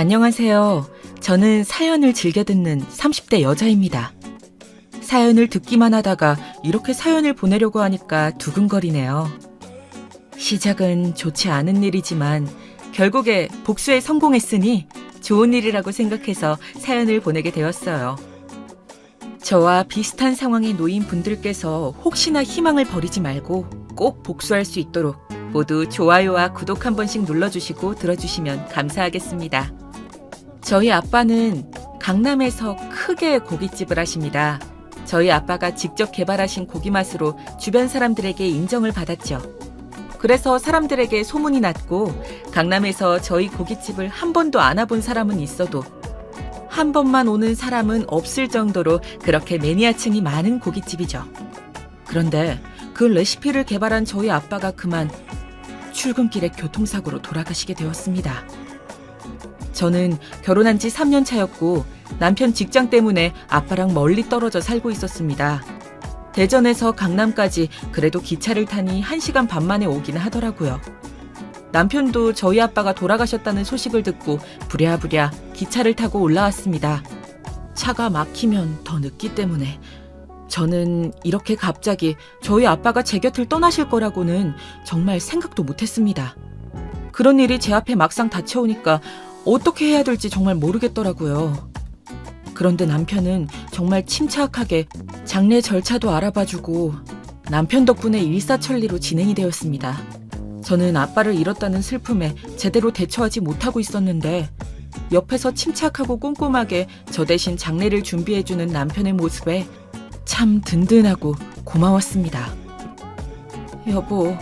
안녕하세요. 저는 사연을 즐겨 듣는 30대 여자입니다. 사연을 듣기만 하다가 이렇게 사연을 보내려고 하니까 두근거리네요. 시작은 좋지 않은 일이지만 결국에 복수에 성공했으니 좋은 일이라고 생각해서 사연을 보내게 되었어요. 저와 비슷한 상황에 놓인 분들께서 혹시나 희망을 버리지 말고 꼭 복수할 수 있도록 모두 좋아요와 구독 한 번씩 눌러주시고 들어주시면 감사하겠습니다. 저희 아빠는 강남에서 크게 고깃집을 하십니다. 저희 아빠가 직접 개발하신 고기 맛으로 주변 사람들에게 인정을 받았죠. 그래서 사람들에게 소문이 났고 강남에서 저희 고깃집을 한 번도 안 와본 사람은 있어도 한 번만 오는 사람은 없을 정도로 그렇게 매니아층이 많은 고깃집이죠. 그런데 그 레시피를 개발한 저희 아빠가 그만 출근길에 교통사고로 돌아가시게 되었습니다. 저는 결혼한 지 3년 차였고 남편 직장 때문에 아빠랑 멀리 떨어져 살고 있었습니다. 대전에서 강남까지 그래도 기차를 타니 1시간 반 만에 오긴 하더라고요. 남편도 저희 아빠가 돌아가셨다는 소식을 듣고 부랴부랴 기차를 타고 올라왔습니다. 차가 막히면 더 늦기 때문에 저는 이렇게 갑자기 저희 아빠가 제 곁을 떠나실 거라고는 정말 생각도 못했습니다. 그런 일이 제 앞에 막상 닥쳐오니까 어떻게 해야 될지 정말 모르겠더라고요. 그런데 남편은 정말 침착하게 장례 절차도 알아봐주고 남편 덕분에 일사천리로 진행이 되었습니다. 저는 아빠를 잃었다는 슬픔에 제대로 대처하지 못하고 있었는데 옆에서 침착하고 꼼꼼하게 저 대신 장례를 준비해주는 남편의 모습에 참 든든하고 고마웠습니다. 여보,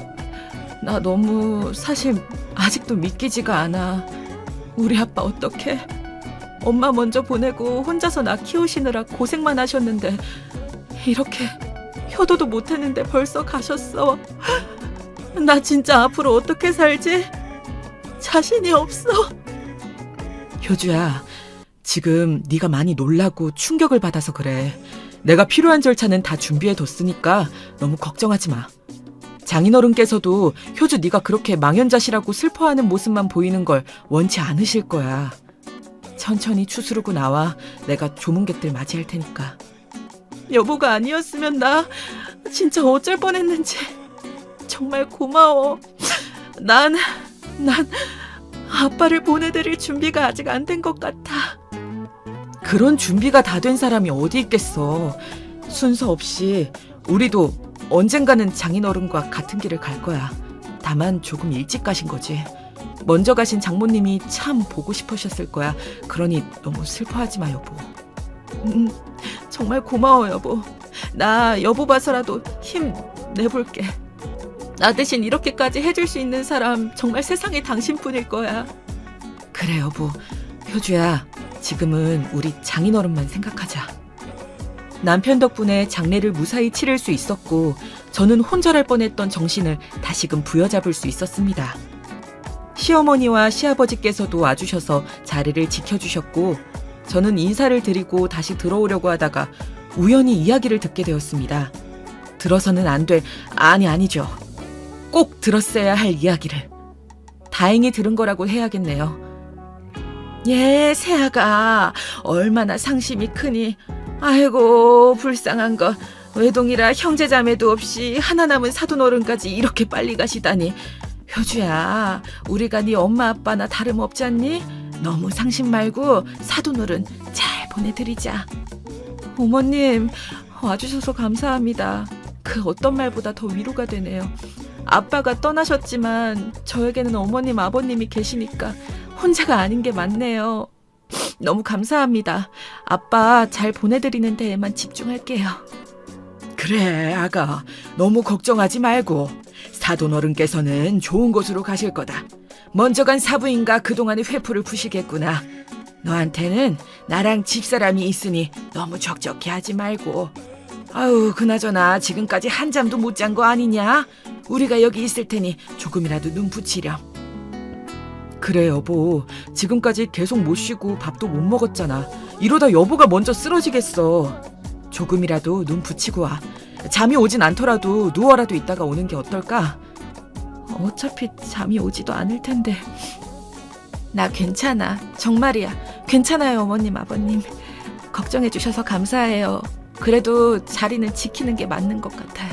나 너무 사실 아직도 믿기지가 않아. 우리 아빠 어떡해? 엄마 먼저 보내고 혼자서 나 키우시느라 고생만 하셨는데 이렇게 효도도 못했는데 벌써 가셨어. 나 진짜 앞으로 어떻게 살지? 자신이 없어. 효주야, 지금 네가 많이 놀라고 충격을 받아서 그래. 내가 필요한 절차는 다 준비해뒀으니까 너무 걱정하지 마. 장인어른께서도 효주 네가 그렇게 망연자실하고 슬퍼하는 모습만 보이는 걸 원치 않으실 거야. 천천히 추스르고 나와. 내가 조문객들 맞이할 테니까. 여보가 아니었으면 나 진짜 어쩔 뻔했는지 정말 고마워. 난 아빠를 보내드릴 준비가 아직 안 된 것 같아. 그런 준비가 다 된 사람이 어디 있겠어. 순서 없이 우리도 언젠가는 장인어른과 같은 길을 갈 거야. 다만 조금 일찍 가신 거지. 먼저 가신 장모님이 참 보고 싶으셨을 거야. 그러니 너무 슬퍼하지 마, 여보. 정말 고마워, 여보. 나 여보 봐서라도 힘 내볼게. 나 대신 이렇게까지 해줄 수 있는 사람 정말 세상에 당신뿐일 거야. 그래, 여보. 효주야, 지금은 우리 장인어른만 생각하자. 남편 덕분에 장례를 무사히 치를 수 있었고 저는 혼절할 뻔했던 정신을 다시금 부여잡을 수 있었습니다. 시어머니와 시아버지께서도 와주셔서 자리를 지켜주셨고 저는 인사를 드리고 다시 들어오려고 하다가 우연히 이야기를 듣게 되었습니다. 들어서는 안 될, 아니죠. 꼭 들었어야 할 이야기를. 다행히 들은 거라고 해야겠네요. 새아가 얼마나 상심이 크니. 아이고, 불쌍한 거. 외동이라 형제자매도 없이 하나 남은 사돈어른까지 이렇게 빨리 가시다니. 효주야, 우리가 네 엄마 아빠나 다름없지 않니? 너무 상심 말고 사돈어른 잘 보내드리자. 어머님, 와주셔서 감사합니다. 그 어떤 말보다 더 위로가 되네요. 아빠가 떠나셨지만 저에게는 어머님, 아버님이 계시니까 혼자가 아닌 게 맞네요. 너무 감사합니다. 아빠 잘 보내드리는 데에만 집중할게요. 그래, 아가. 너무 걱정하지 말고. 사돈어른께서는 좋은 곳으로 가실 거다. 먼저 간 사부인가 그동안의 회포를 푸시겠구나. 너한테는 나랑 집사람이 있으니 너무 적적해 하지 말고. 아유, 그나저나 지금까지 한잠도 못 잔 거 아니냐? 우리가 여기 있을 테니 조금이라도 눈 붙이렴. 그래, 여보. 지금까지 계속 못 쉬고 밥도 못 먹었잖아. 이러다 여보가 먼저 쓰러지겠어. 조금이라도 눈 붙이고 와. 잠이 오진 않더라도 누워라도 있다가 오는 게 어떨까? 어차피 잠이 오지도 않을 텐데. 나 괜찮아. 정말이야. 괜찮아요, 어머님, 아버님. 걱정해 주셔서 감사해요. 그래도 자리는 지키는 게 맞는 것 같아요.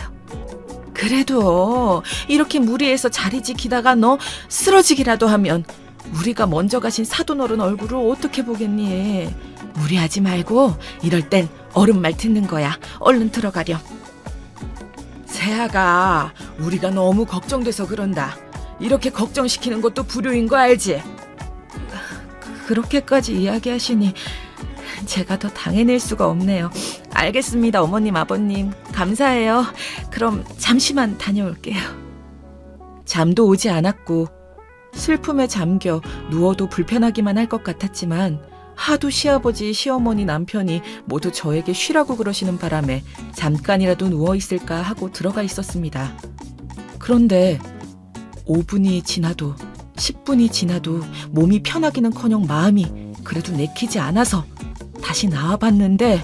그래도 이렇게 무리해서 자리 지키다가 너 쓰러지기라도 하면 우리가 먼저 가신 사돈어른 얼굴을 어떻게 보겠니? 무리하지 말고 이럴 땐 어른 말 듣는 거야. 얼른 들어가렴. 세아가 우리가 너무 걱정돼서 그런다. 이렇게 걱정시키는 것도 불효인 거 알지? 그렇게까지 이야기하시니 제가 더 당해낼 수가 없네요. 알겠습니다, 어머님, 아버님. 감사해요. 그럼 잠시만 다녀올게요. 잠도 오지 않았고 슬픔에 잠겨 누워도 불편하기만 할 것 같았지만 하도 시아버지, 시어머니, 남편이 모두 저에게 쉬라고 그러시는 바람에 잠깐이라도 누워있을까 하고 들어가 있었습니다. 그런데 5분이 지나도 10분이 지나도 몸이 편하기는커녕 마음이 그래도 내키지 않아서 다시 나와봤는데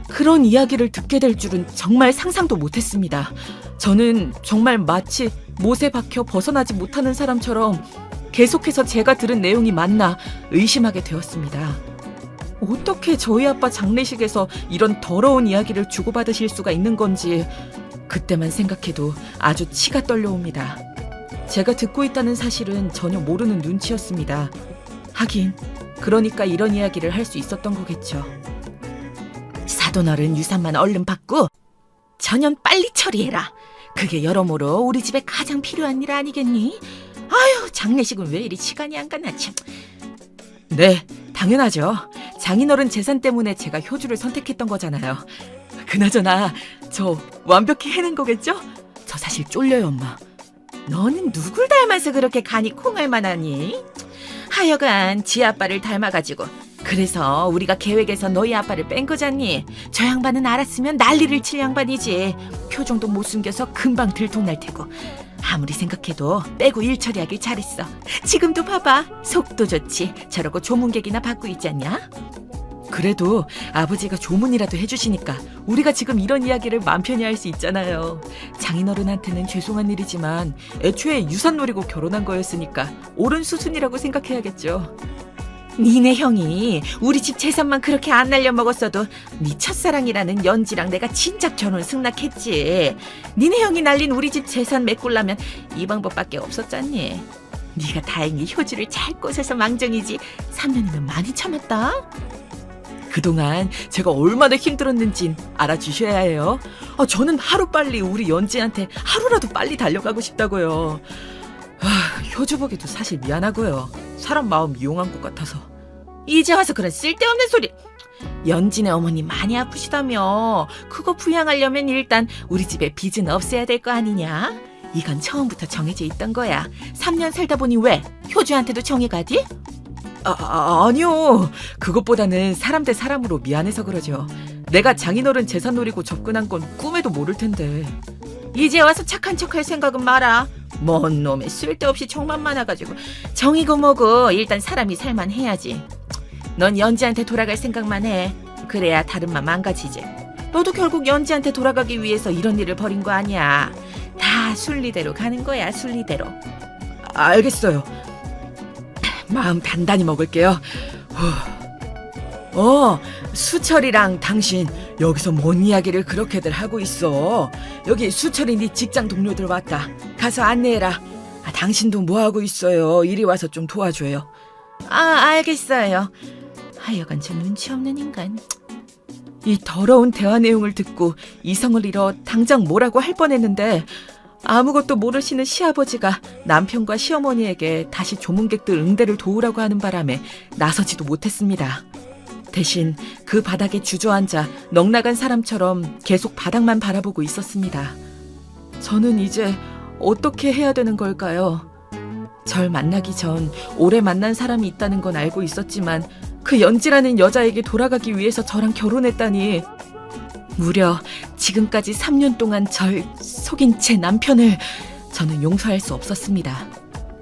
그런 이야기를 듣게 될 줄은 정말 상상도 못했습니다. 저는 정말 마치 못에 박혀 벗어나지 못하는 사람처럼 계속해서 제가 들은 내용이 맞나 의심하게 되었습니다. 어떻게 저희 아빠 장례식에서 이런 더러운 이야기를 주고받으실 수가 있는 건지 그때만 생각해도 아주 치가 떨려옵니다. 제가 듣고 있다는 사실은 전혀 모르는 눈치였습니다. 하긴 그러니까 이런 이야기를 할 수 있었던 거겠죠. 사돈어른 유산만 얼른 받고 전연 빨리 처리해라. 그게 여러모로 우리 집에 가장 필요한 일 아니겠니? 아유, 장례식은 왜 이리 시간이 안 가나 참. 네, 당연하죠. 장인어른 재산 때문에 제가 효주를 선택했던 거잖아요. 그나저나 저 완벽히 해낸 거겠죠? 저 사실 쫄려요, 엄마. 너는 누굴 닮아서 그렇게 간이 콩알만 하니? 하여간 지 아빠를 닮아가지고 그래서 우리가 계획에서 너희 아빠를 뺀 거잖니. 저 양반은 알았으면 난리를 칠 양반이지. 표정도 못 숨겨서 금방 들통날 테고. 아무리 생각해도 빼고 일 처리하길 잘했어. 지금도 봐봐. 속도 좋지. 저러고 조문객이나 받고 있잖냐? 그래도 아버지가 조문이라도 해주시니까 우리가 지금 이런 이야기를 맘 편히 할 수 있잖아요. 장인어른한테는 죄송한 일이지만 애초에 유산 노리고 결혼한 거였으니까 옳은 수순이라고 생각해야겠죠. 니네 형이 우리 집 재산만 그렇게 안 날려먹었어도 네 첫사랑이라는 연지랑 내가 진작 결혼 승낙했지. 니네 형이 날린 우리 집 재산 메꾸려면 이 방법밖에 없었잖니. 네가 다행히 효주를 잘 꼬셔서 망정이지 3년이면 많이 참았다. 그동안 제가 얼마나 힘들었는진 알아주셔야 해요. 저는 하루빨리 우리 연지한테 하루라도 빨리 달려가고 싶다고요. 효주 보기도 사실 미안하고요. 사람 마음 이용한 것 같아서. 이제 와서 그런 쓸데없는 소리. 연진의 어머니 많이 아프시다며. 그거 부양하려면 일단 우리 집에 빚은 없애야 될 거 아니냐. 이건 처음부터 정해져 있던 거야. 3년 살다 보니 왜? 효주한테도 정이 가디? 아니요. 그것보다는 사람 대 사람으로 미안해서 그러죠. 내가 장인어른 재산 노리고 접근한 건 꿈에도 모를 텐데. 이제 와서 착한 척할 생각은 마라. 뭔 놈의 쓸데없이 정만 많아가지고. 정이고 뭐고 일단 사람이 살만해야지. 넌 연지한테 돌아갈 생각만 해. 그래야 다른 맘 망가지지. 너도 결국 연지한테 돌아가기 위해서 이런 일을 벌인 거 아니야. 다 순리대로 가는 거야, 순리대로. 알겠어요. 마음 단단히 먹을게요. 수철이랑 당신 여기서 뭔 이야기를 그렇게들 하고 있어. 여기 수철이 네 직장 동료들 왔다. 가서 안내해라. 당신도 뭐하고 있어요. 이리 와서 좀 도와줘요. 알겠어요. 하여간 저 눈치 없는 인간. 이 더러운 대화 내용을 듣고 이성을 잃어 당장 뭐라고 할 뻔했는데 아무것도 모르시는 시아버지가 남편과 시어머니에게 다시 조문객들 응대를 도우라고 하는 바람에 나서지도 못했습니다. 대신 그 바닥에 주저앉아 넋나간 사람처럼 계속 바닥만 바라보고 있었습니다. 저는 이제 어떻게 해야 되는 걸까요? 절 만나기 전 오래 만난 사람이 있다는 건 알고 있었지만 그 연지라는 여자에게 돌아가기 위해서 저랑 결혼했다니. 무려 지금까지 3년 동안 절 속인 제 남편을 저는 용서할 수 없었습니다.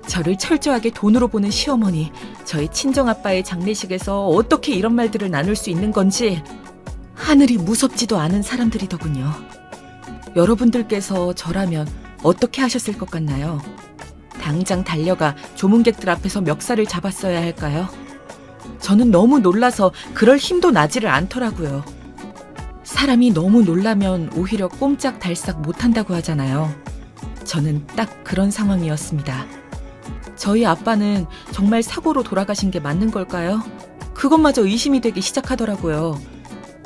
저를 철저하게 돈으로 보는 시어머니, 저희 친정아빠의 장례식에서 어떻게 이런 말들을 나눌 수 있는 건지 하늘이 무섭지도 않은 사람들이더군요. 여러분들께서 저라면 어떻게 하셨을 것 같나요? 당장 달려가 조문객들 앞에서 멱살을 잡았어야 할까요? 저는 너무 놀라서 그럴 힘도 나지를 않더라고요. 사람이 너무 놀라면 오히려 꼼짝달싹 못한다고 하잖아요. 저는 딱 그런 상황이었습니다. 저희 아빠는 정말 사고로 돌아가신 게 맞는 걸까요? 그것마저 의심이 되기 시작하더라고요.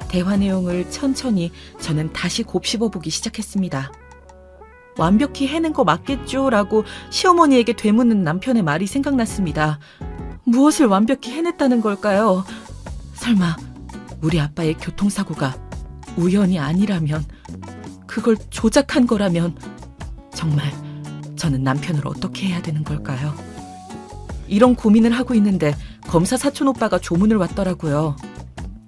대화 내용을 천천히 저는 다시 곱씹어보기 시작했습니다. 완벽히 해낸 거 맞겠죠? 라고 시어머니에게 되묻는 남편의 말이 생각났습니다. 무엇을 완벽히 해냈다는 걸까요? 설마 우리 아빠의 교통사고가 우연이 아니라면, 그걸 조작한 거라면 정말 저는 남편을 어떻게 해야 되는 걸까요? 이런 고민을 하고 있는데 검사 사촌 오빠가 조문을 왔더라고요.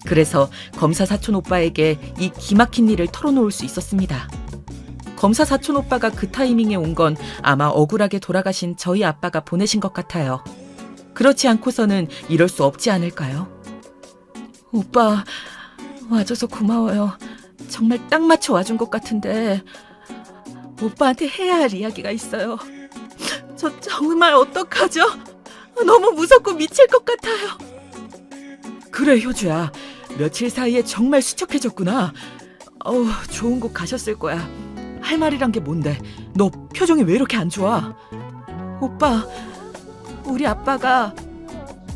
그래서 검사 사촌 오빠에게 이 기막힌 일을 털어놓을 수 있었습니다. 검사 사촌 오빠가 그 타이밍에 온 건 아마 억울하게 돌아가신 저희 아빠가 보내신 것 같아요. 그렇지 않고서는 이럴 수 없지 않을까요? 오빠, 와줘서 고마워요. 정말 딱 맞춰 와준 것 같은데 오빠한테 해야 할 이야기가 있어요. 저 정말 어떡하죠? 너무 무섭고 미칠 것 같아요. 그래, 효주야. 며칠 사이에 정말 수척해졌구나. 좋은 곳 가셨을 거야. 할 말이란 게 뭔데? 너 표정이 왜 이렇게 안 좋아? 오빠, 우리 아빠가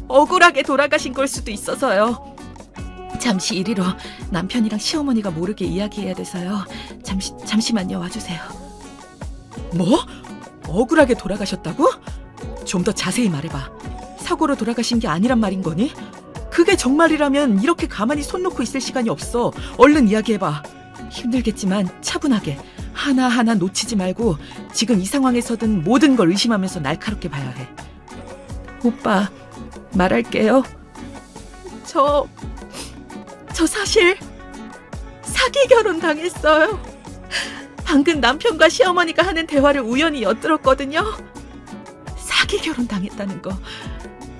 억울하게 돌아가신 걸 수도 있어서요. 잠시 이리로 남편이랑 시어머니가 모르게 이야기해야 돼서요. 잠시만요, 와주세요. 뭐? 억울하게 돌아가셨다고? 좀 더 자세히 말해봐. 사고로 돌아가신 게 아니란 말인 거니? 그게 정말이라면 이렇게 가만히 손 놓고 있을 시간이 없어. 얼른 이야기해봐. 힘들겠지만 차분하게 하나하나 놓치지 말고 지금 이 상황에서든 모든 걸 의심하면서 날카롭게 봐야 해. 오빠, 말할게요. 저 사실 사기 결혼 당했어요. 방금 남편과 시어머니가 하는 대화를 우연히 엿들었거든요. 사기 결혼 당했다는 거.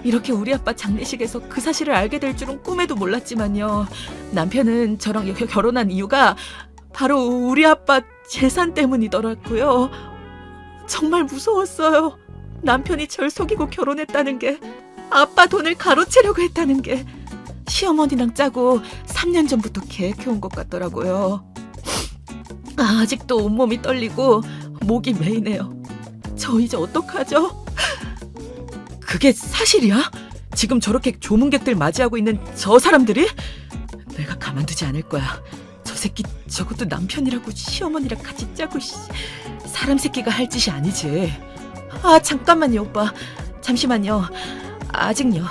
이렇게 우리 아빠 장례식에서 그 사실을 알게 될 줄은 꿈에도 몰랐지만요. 남편은 저랑 결혼한 이유가 바로 우리 아빠 재산 때문이더라고요. 정말 무서웠어요. 남편이 절 속이고 결혼했다는 게, 아빠 돈을 가로채려고 했다는 게 시어머니랑 짜고 3년 전부터 계획해온 것 같더라고요. 아직도 온몸이 떨리고 목이 메이네요. 저 이제 어떡하죠? 그게 사실이야? 지금 저렇게 조문객들 맞이하고 있는 저 사람들이? 내가 가만두지 않을 거야. 저 새끼 저것도 남편이라고 시어머니랑 같이 짜고, 사람 새끼가 할 짓이 아니지. 잠깐만요, 오빠. 잠시만요. 아직요.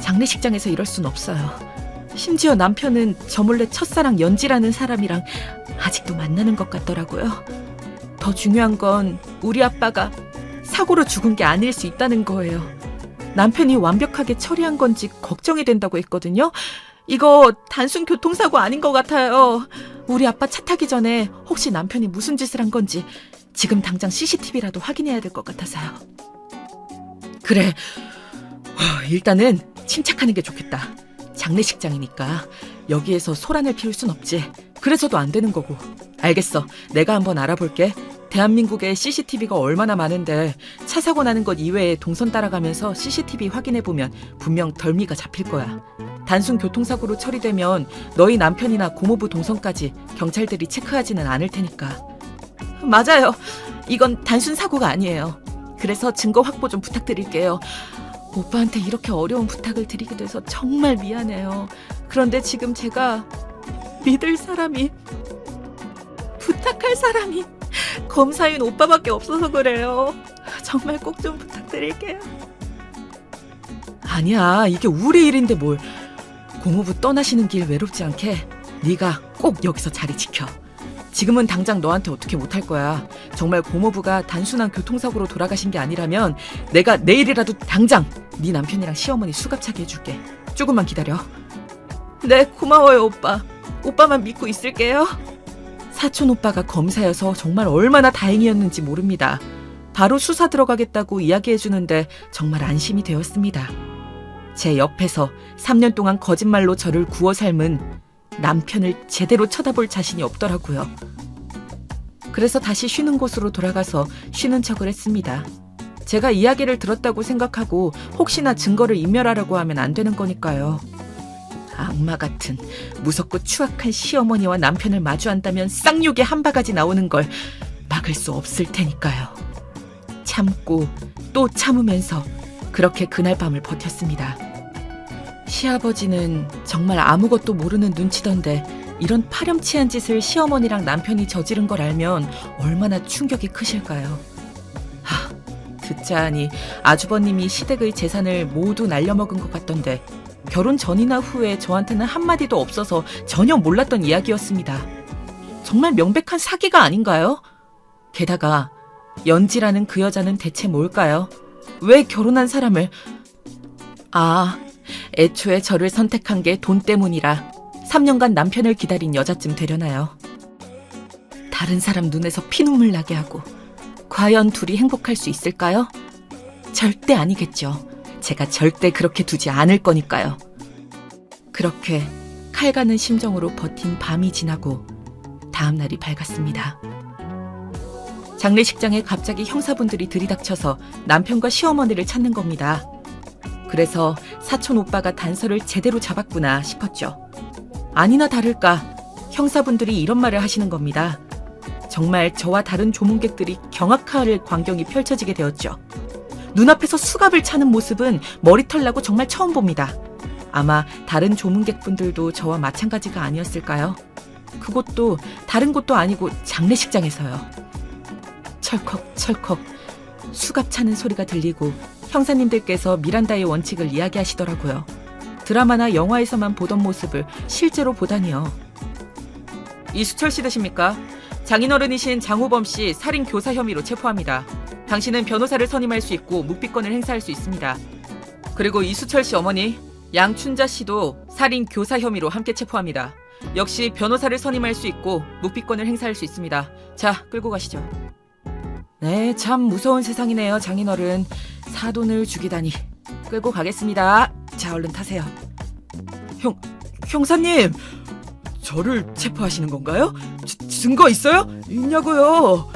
장례식장에서 이럴 순 없어요. 심지어 남편은 저 몰래 첫사랑 연지라는 사람이랑 아직도 만나는 것 같더라고요. 더 중요한 건 우리 아빠가 사고로 죽은 게 아닐 수 있다는 거예요. 남편이 완벽하게 처리한 건지 걱정이 된다고 했거든요. 이거 단순 교통사고 아닌 것 같아요. 우리 아빠 차 타기 전에 혹시 남편이 무슨 짓을 한 건지 지금 당장 CCTV라도 확인해야 될 것 같아서요. 그래, 일단은 침착하는 게 좋겠다. 장례식장이니까 여기에서 소란을 피울 순 없지. 그래서도 안 되는 거고. 알겠어, 내가 한번 알아볼게. 대한민국에 CCTV가 얼마나 많은데 차 사고 나는 것 이외에 동선 따라가면서 CCTV 확인해보면 분명 덜미가 잡힐 거야. 단순 교통사고로 처리되면 너희 남편이나 고모부 동선까지 경찰들이 체크하지는 않을 테니까. 맞아요. 이건 단순 사고가 아니에요. 그래서 증거 확보 좀 부탁드릴게요. 오빠한테 이렇게 어려운 부탁을 드리게 돼서 정말 미안해요. 그런데 지금 제가 믿을 사람이, 부탁할 사람이 검사인 오빠밖에 없어서 그래요. 정말 꼭 좀 부탁드릴게요. 아니야, 이게 우리 일인데 뭘. 고모부 떠나시는 길 외롭지 않게 네가 꼭 여기서 자리 지켜. 지금은 당장 너한테 어떻게 못할 거야. 정말 고모부가 단순한 교통사고로 돌아가신 게 아니라면 내가 내일이라도 당장 네 남편이랑 시어머니 수갑차게 해줄게. 조금만 기다려. 네, 고마워요, 오빠. 오빠만 믿고 있을게요. 사촌 오빠가 검사여서 정말 얼마나 다행이었는지 모릅니다. 바로 수사 들어가겠다고 이야기해주는데 정말 안심이 되었습니다. 제 옆에서 3년 동안 거짓말로 저를 구워 삶은 남편을 제대로 쳐다볼 자신이 없더라고요. 그래서 다시 쉬는 곳으로 돌아가서 쉬는 척을 했습니다. 제가 이야기를 들었다고 생각하고 혹시나 증거를 인멸하려고 하면 안 되는 거니까요. 악마 같은 무섭고 추악한 시어머니와 남편을 마주한다면 쌍욕이 한 바가지 나오는 걸 막을 수 없을 테니까요. 참고 또 참으면서 그렇게 그날 밤을 버텼습니다. 시아버지는 정말 아무것도 모르는 눈치던데 이런 파렴치한 짓을 시어머니랑 남편이 저지른 걸 알면 얼마나 충격이 크실까요? 듣자 하니 아주버님이 시댁의 재산을 모두 날려먹은 것 같던데 결혼 전이나 후에 저한테는 한마디도 없어서 전혀 몰랐던 이야기였습니다. 정말 명백한 사기가 아닌가요? 게다가 연지라는 그 여자는 대체 뭘까요? 왜 결혼한 사람을... 애초에 저를 선택한 게 돈 때문이라 3년간 남편을 기다린 여자쯤 되려나요? 다른 사람 눈에서 피눈물 나게 하고 과연 둘이 행복할 수 있을까요? 절대 아니겠죠. 제가 절대 그렇게 두지 않을 거니까요. 그렇게 칼 가는 심정으로 버틴 밤이 지나고 다음 날이 밝았습니다. 장례식장에 갑자기 형사분들이 들이닥쳐서 남편과 시어머니를 찾는 겁니다. 그래서 사촌 오빠가 단서를 제대로 잡았구나 싶었죠. 아니나 다를까 형사분들이 이런 말을 하시는 겁니다. 정말 저와 다른 조문객들이 경악할 광경이 펼쳐지게 되었죠. 눈앞에서 수갑을 차는 모습은 머리털 나고 정말 처음 봅니다. 아마 다른 조문객분들도 저와 마찬가지가 아니었을까요? 그것도 다른 곳도 아니고 장례식장에서요. 철컥철컥 수갑 차는 소리가 들리고 형사님들께서 미란다의 원칙을 이야기하시더라고요. 드라마나 영화에서만 보던 모습을 실제로 보다니요. 이수철 씨 되십니까? 장인어른이신 장호범 씨 살인 교사 혐의로 체포합니다. 당신은 변호사를 선임할 수 있고 묵비권을 행사할 수 있습니다. 그리고 이수철 씨 어머니 양춘자 씨도 살인 교사 혐의로 함께 체포합니다. 역시 변호사를 선임할 수 있고 묵비권을 행사할 수 있습니다. 자, 끌고 가시죠. 네, 참 무서운 세상이네요, 장인어른. 사돈을 죽이다니. 끌고 가겠습니다. 자, 얼른 타세요. 형사님, 저를 체포하시는 건가요? 증거 있어요? 있냐고요?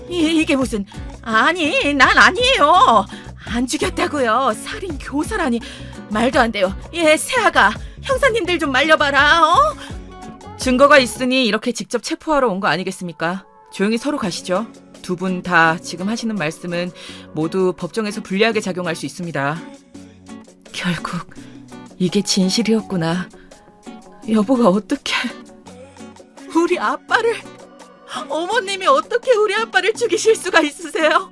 이게 무슨... 아니, 난 아니에요. 안 죽였다고요. 살인 교사라니. 말도 안 돼요. 세아가 형사님들 좀 말려봐라. 증거가 있으니 이렇게 직접 체포하러 온 거 아니겠습니까? 조용히 서로 가시죠. 두 분 다 지금 하시는 말씀은 모두 법정에서 불리하게 작용할 수 있습니다. 결국 이게 진실이었구나. 여보가 어떻게... 우리 아빠를... 어머님이 어떻게 우리 아빠를 죽이실 수가 있으세요?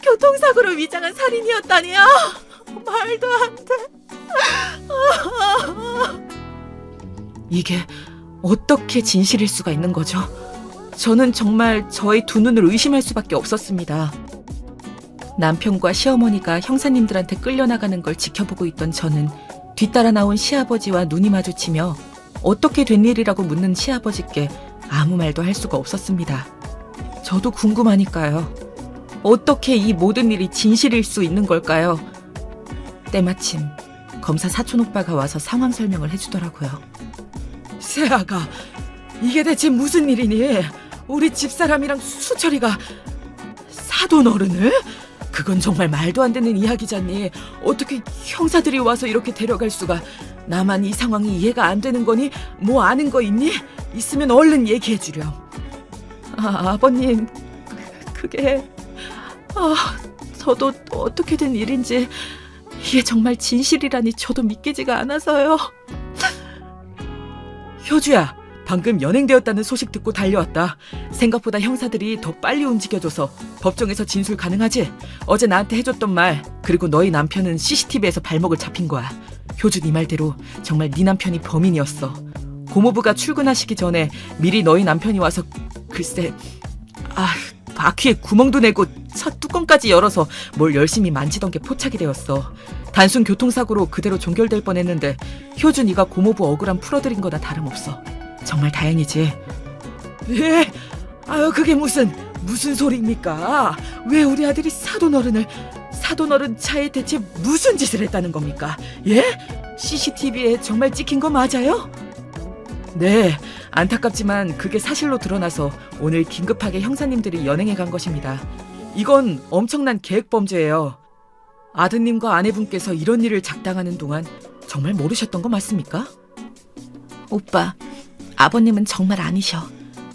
교통사고로 위장한 살인이었다니요? 말도 안 돼. 이게 어떻게 진실일 수가 있는 거죠? 저는 정말 저의 두 눈을 의심할 수밖에 없었습니다. 남편과 시어머니가 형사님들한테 끌려나가는 걸 지켜보고 있던 저는 뒤따라 나온 시아버지와 눈이 마주치며 어떻게 된 일이라고 묻는 시아버지께 아무 말도 할 수가 없었습니다. 저도 궁금하니까요. 어떻게 이 모든 일이 진실일 수 있는 걸까요? 때마침 검사 사촌 오빠가 와서 상황 설명을 해주더라고요. 세아가, 이게 대체 무슨 일이니? 우리 집사람이랑 수철이가 사돈 어른을? 그건 정말 말도 안 되는 이야기잖니. 어떻게 형사들이 와서 이렇게 데려갈 수가. 나만 이 상황이 이해가 안 되는 거니? 뭐 아는 거 있니? 있으면 얼른 얘기해 주렴. 아버님, 그게... 저도 어떻게 된 일인지 이게 정말 진실이라니 저도 믿기지가 않아서요. 효주야, 방금 연행되었다는 소식 듣고 달려왔다. 생각보다 형사들이 더 빨리 움직여줘서 법정에서 진술 가능하지? 어제 나한테 해줬던 말, 그리고 너희 남편은 CCTV에서 발목을 잡힌 거야. 효주 네 말대로 정말 네 남편이 범인이었어. 고모부가 출근하시기 전에 미리 너희 남편이 와서 글쎄... 바퀴에 구멍도 내고 차 뚜껑까지 열어서 뭘 열심히 만지던 게 포착이 되었어. 단순 교통사고로 그대로 종결될 뻔했는데 효주 네가 고모부 억울함 풀어드린 거나 다름없어. 정말 다행이지. 예? 그게 무슨 소리입니까? 왜 우리 아들이 사돈어른 차에 대체 무슨 짓을 했다는 겁니까? 예? CCTV에 정말 찍힌 거 맞아요? 네, 안타깝지만 그게 사실로 드러나서 오늘 긴급하게 형사님들이 연행해 간 것입니다. 이건 엄청난 계획범죄예요. 아드님과 아내분께서 이런 일을 작당하는 동안 정말 모르셨던 거 맞습니까? 오빠, 아버님은 정말 아니셔.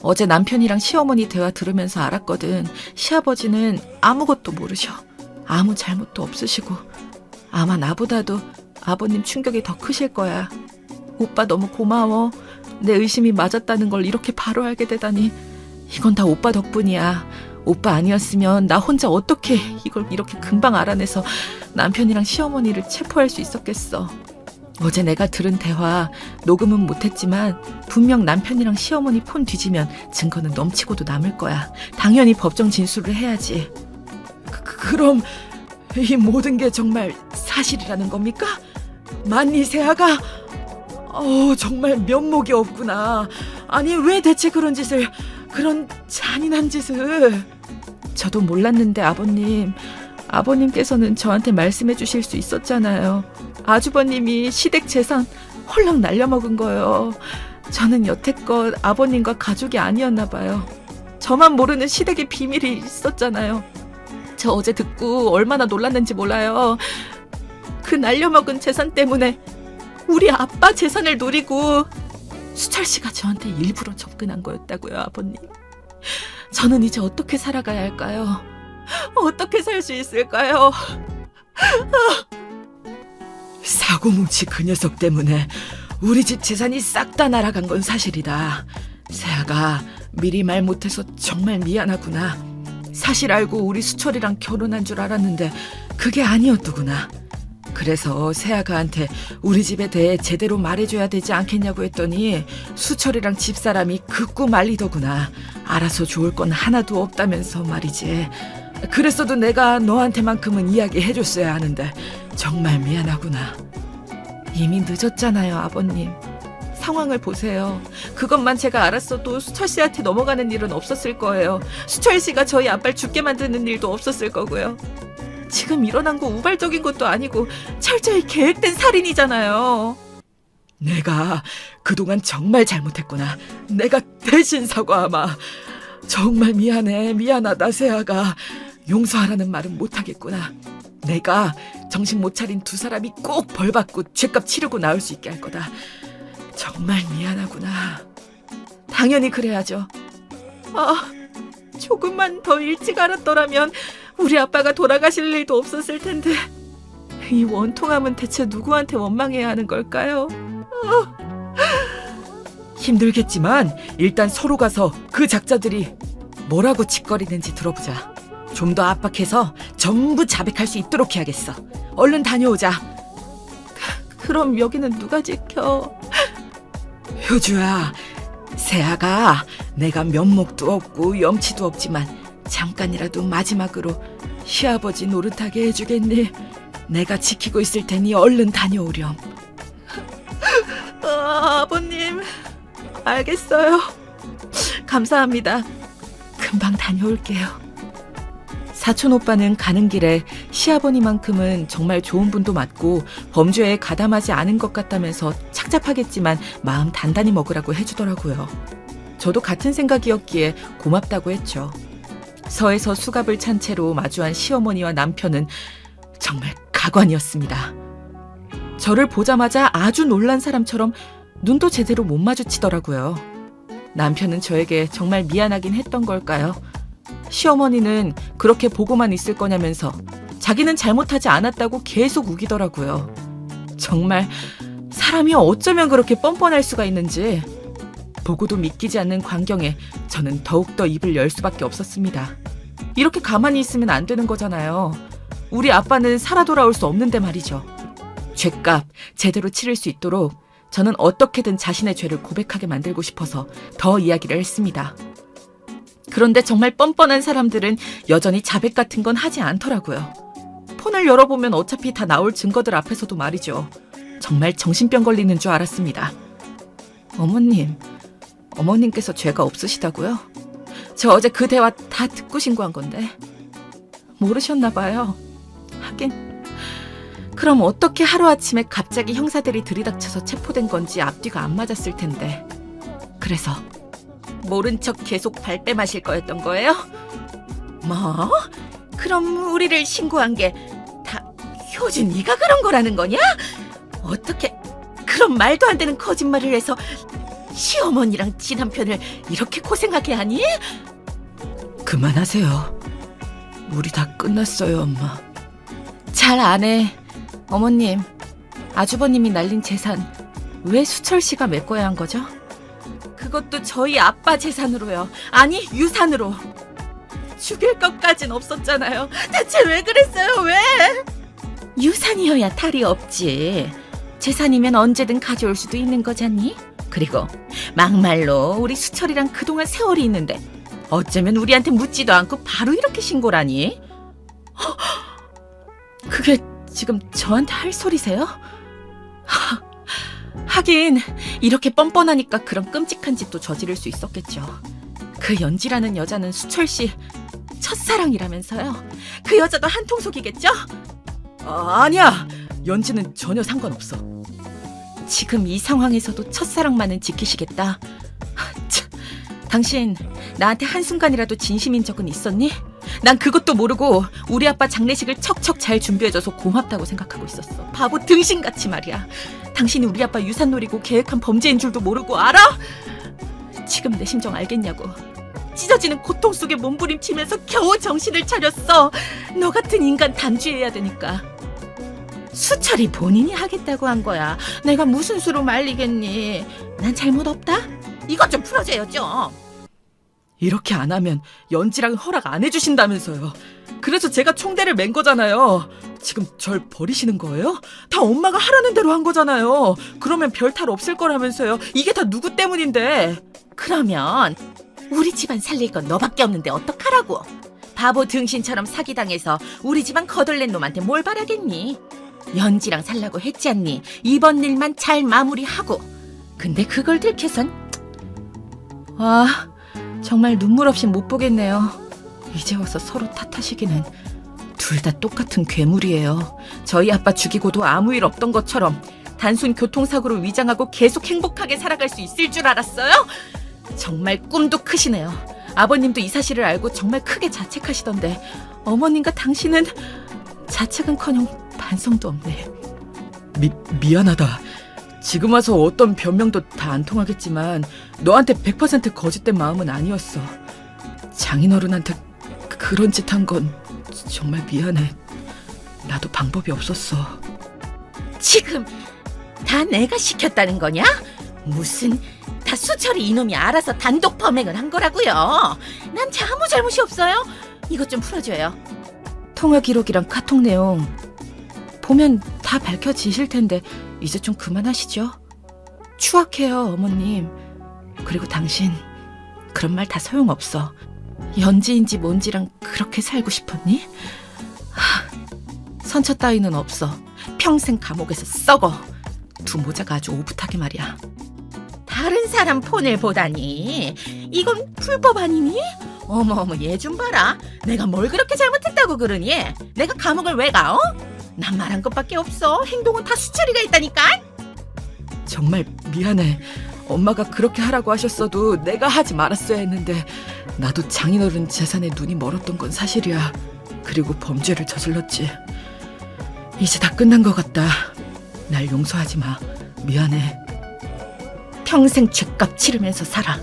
어제 남편이랑 시어머니 대화 들으면서 알았거든. 시아버지는 아무것도 모르셔. 아무 잘못도 없으시고 아마 나보다도 아버님 충격이 더 크실 거야. 오빠 너무 고마워. 내 의심이 맞았다는 걸 이렇게 바로 알게 되다니. 이건 다 오빠 덕분이야. 오빠 아니었으면 나 혼자 어떻게 이걸 이렇게 금방 알아내서 남편이랑 시어머니를 체포할 수 있었겠어. 어제 내가 들은 대화 녹음은 못했지만 분명 남편이랑 시어머니 폰 뒤지면 증거는 넘치고도 남을 거야. 당연히 법정 진술을 해야지. 그럼 이 모든 게 정말 사실이라는 겁니까? 만니 세아가? 정말 면목이 없구나. 아니 왜 대체 그런 잔인한 짓을. 저도 몰랐는데 아버님께서는 저한테 말씀해 주실 수 있었잖아요. 아주버님이 시댁 재산 홀랑 날려먹은 거예요. 저는 여태껏 아버님과 가족이 아니었나 봐요. 저만 모르는 시댁의 비밀이 있었잖아요. 저 어제 듣고 얼마나 놀랐는지 몰라요. 그 날려먹은 재산 때문에 우리 아빠 재산을 노리고 수철 씨가 저한테 일부러 접근한 거였다고요, 아버님. 저는 이제 어떻게 살아가야 할까요? 어떻게 살 수 있을까요? 사고뭉치 그 녀석 때문에 우리 집 재산이 싹 다 날아간 건 사실이다. 세아가 미리 말 못해서 정말 미안하구나. 사실 알고 우리 수철이랑 결혼한 줄 알았는데 그게 아니었더구나. 그래서 세아가한테 우리 집에 대해 제대로 말해줘야 되지 않겠냐고 했더니 수철이랑 집사람이 극구 말리더구나. 알아서 좋을 건 하나도 없다면서 말이지. 그랬어도 내가 너한테만큼은 이야기해줬어야 하는데 정말 미안하구나. 이미 늦었잖아요, 아버님. 상황을 보세요. 그것만 제가 알았어도 수철 씨한테 넘어가는 일은 없었을 거예요. 수철 씨가 저희 아빠를 죽게 만드는 일도 없었을 거고요. 지금 일어난 거 우발적인 것도 아니고 철저히 계획된 살인이잖아요. 내가 그동안 정말 잘못했구나. 내가 대신 사과하마. 정말 미안하다 세아가. 용서하라는 말은 못하겠구나. 내가 정신 못 차린 두 사람이 꼭 벌받고 죗값 치르고 나올 수 있게 할 거다. 정말 미안하구나. 당연히 그래야죠. 조금만 더 일찍 알았더라면 우리 아빠가 돌아가실 일도 없었을 텐데. 이 원통함은 대체 누구한테 원망해야 하는 걸까요? 힘들겠지만 일단 서로 가서 그 작자들이 뭐라고 짓거리는지 들어보자. 좀 더 압박해서 전부 자백할 수 있도록 해야겠어. 얼른 다녀오자. 그럼 여기는 누가 지켜? 효주야, 세아가 내가 면목도 없고 염치도 없지만 잠깐이라도 마지막으로 시아버지 노릇하게 해주겠니? 내가 지키고 있을 테니 얼른 다녀오렴. 아버님, 알겠어요. 감사합니다. 금방 다녀올게요. 사촌 오빠는 가는 길에 시아버니만큼은 정말 좋은 분도 맞고 범죄에 가담하지 않은 것 같다면서 착잡하겠지만 마음 단단히 먹으라고 해주더라고요. 저도 같은 생각이었기에 고맙다고 했죠. 서에서 수갑을 찬 채로 마주한 시어머니와 남편은 정말 가관이었습니다. 저를 보자마자 아주 놀란 사람처럼 눈도 제대로 못 마주치더라고요. 남편은 저에게 정말 미안하긴 했던 걸까요? 시어머니는 그렇게 보고만 있을 거냐면서 자기는 잘못하지 않았다고 계속 우기더라고요. 정말 사람이 어쩌면 그렇게 뻔뻔할 수가 있는지. 보고도 믿기지 않는 광경에 저는 더욱더 입을 열 수밖에 없었습니다. 이렇게 가만히 있으면 안 되는 거잖아요. 우리 아빠는 살아 돌아올 수 없는데 말이죠. 죗값 제대로 치를 수 있도록 저는 어떻게든 자신의 죄를 고백하게 만들고 싶어서 더 이야기를 했습니다. 그런데 정말 뻔뻔한 사람들은 여전히 자백 같은 건 하지 않더라고요. 폰을 열어보면 어차피 다 나올 증거들 앞에서도 말이죠. 정말 정신병 걸리는 줄 알았습니다. 어머님께서 죄가 없으시다고요? 저 어제 그 대화 다 듣고 신고한 건데. 모르셨나 봐요. 하긴. 그럼 어떻게 하루아침에 갑자기 형사들이 들이닥쳐서 체포된 건지 앞뒤가 안 맞았을 텐데. 그래서 모른 척 계속 발뺌하실 거였던 거예요? 뭐? 그럼 우리를 신고한 게 다 효준이가 그런 거라는 거냐? 어떻게 그런 말도 안 되는 거짓말을 해서 시어머니랑 지남편을 이렇게 고생하게 하니? 그만하세요. 우리 다 끝났어요, 엄마. 잘 안 해. 어머님, 아주버님이 날린 재산 왜 수철 씨가 메꿔야 한 거죠? 그것도 저희 아빠 재산으로요. 아니, 유산으로. 죽일 것까진 없었잖아요. 대체 왜 그랬어요, 왜? 유산이어야 탈이 없지. 재산이면 언제든 가져올 수도 있는 거잖니? 그리고 막말로 우리 수철이랑 그동안 세월이 있는데 어쩌면 우리한테 묻지도 않고 바로 이렇게 신고라니? 그게 지금 저한테 할 소리세요? 하긴 이렇게 뻔뻔하니까 그런 끔찍한 짓도 저지를 수 있었겠죠. 그 연지라는 여자는 수철 씨 첫사랑이라면서요? 그 여자도 한통속이겠죠? 아니야. 연지는 전혀 상관없어. 지금 이 상황에서도 첫사랑만은 지키시겠다. 참, 당신 나한테 한순간이라도 진심인 적은 있었니? 난 그것도 모르고 우리 아빠 장례식을 척척 잘 준비해줘서 고맙다고 생각하고 있었어. 바보 등신같이 말이야. 당신이 우리 아빠 유산 노리고 계획한 범죄인 줄도 모르고 알아? 지금 내 심정 알겠냐고. 찢어지는 고통 속에 몸부림치면서 겨우 정신을 차렸어. 너 같은 인간 단죄해야 되니까. 수철이 본인이 하겠다고 한 거야. 내가 무슨 수로 말리겠니? 난 잘못 없다? 이것 좀 풀어줘요 좀. 이렇게 안 하면 연지랑 허락 안 해주신다면서요. 그래서 제가 총대를 맨 거잖아요. 지금 절 버리시는 거예요? 다 엄마가 하라는 대로 한 거잖아요. 그러면 별 탈 없을 거라면서요. 이게 다 누구 때문인데. 그러면 우리 집안 살릴 건 너밖에 없는데 어떡하라고. 바보 등신처럼 사기당해서 우리 집안 거덜낸 놈한테 뭘 바라겠니. 연지랑 살라고 했지 않니? 이번 일만 잘 마무리하고. 근데 그걸 들켜선 와, 정말 눈물 없이 못 보겠네요. 이제 와서 서로 탓하시기는. 둘 다 똑같은 괴물이에요. 저희 아빠 죽이고도 아무 일 없던 것처럼 단순 교통사고로 위장하고 계속 행복하게 살아갈 수 있을 줄 알았어요? 정말 꿈도 크시네요. 아버님도 이 사실을 알고 정말 크게 자책하시던데 어머님과 당신은 자책은커녕 반성도 없네. 미안하다. 지금 와서 어떤 변명도 다 안 통하겠지만 너한테 100% 거짓된 마음은 아니었어. 장인어른한테 그런 짓 한 건 정말 미안해. 나도 방법이 없었어. 지금 다 내가 시켰다는 거냐? 무슨 다 수철이 이놈이 알아서 단독 범행을 한 거라고요. 난 아무 잘못이 없어요. 이것 좀 풀어줘요. 통화 기록이랑 카톡 내용 보면 다 밝혀지실 텐데 이제 좀 그만하시죠. 추악해요, 어머님. 그리고 당신 그런 말 다 소용없어. 연지인지 뭔지랑 그렇게 살고 싶었니? 선처 따위는 없어. 평생 감옥에서 썩어. 두 모자가 아주 오붓하게 말이야. 다른 사람 폰을 보다니 이건 불법 아니니? 어머 얘 좀 봐라. 내가 뭘 그렇게 잘못했다고 그러니? 내가 감옥을 왜 가? 어? 난 말한 것밖에 없어. 행동은 다 수철이가 했다니까. 정말 미안해. 엄마가 그렇게 하라고 하셨어도 내가 하지 말았어야 했는데 나도 장인어른 재산에 눈이 멀었던 건 사실이야. 그리고 범죄를 저질렀지. 이제 다 끝난 것 같다. 날 용서하지 마. 미안해. 평생 죗값 치르면서 살아.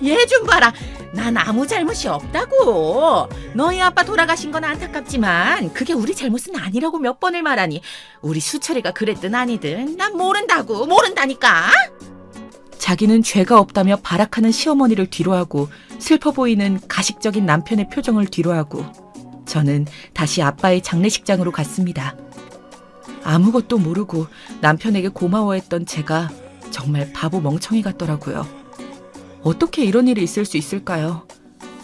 얘 좀 봐라. 난 아무 잘못이 없다고. 너희 아빠 돌아가신 건 안타깝지만 그게 우리 잘못은 아니라고 몇 번을 말하니 우리 수철이가 그랬든 아니든 난 모른다니까. 자기는 죄가 없다며 발악하는 시어머니를 뒤로하고 슬퍼 보이는 가식적인 남편의 표정을 뒤로하고 저는 다시 아빠의 장례식장으로 갔습니다. 아무것도 모르고 남편에게 고마워했던 제가 정말 바보 멍청이 같더라고요. 어떻게 이런 일이 있을 수 있을까요?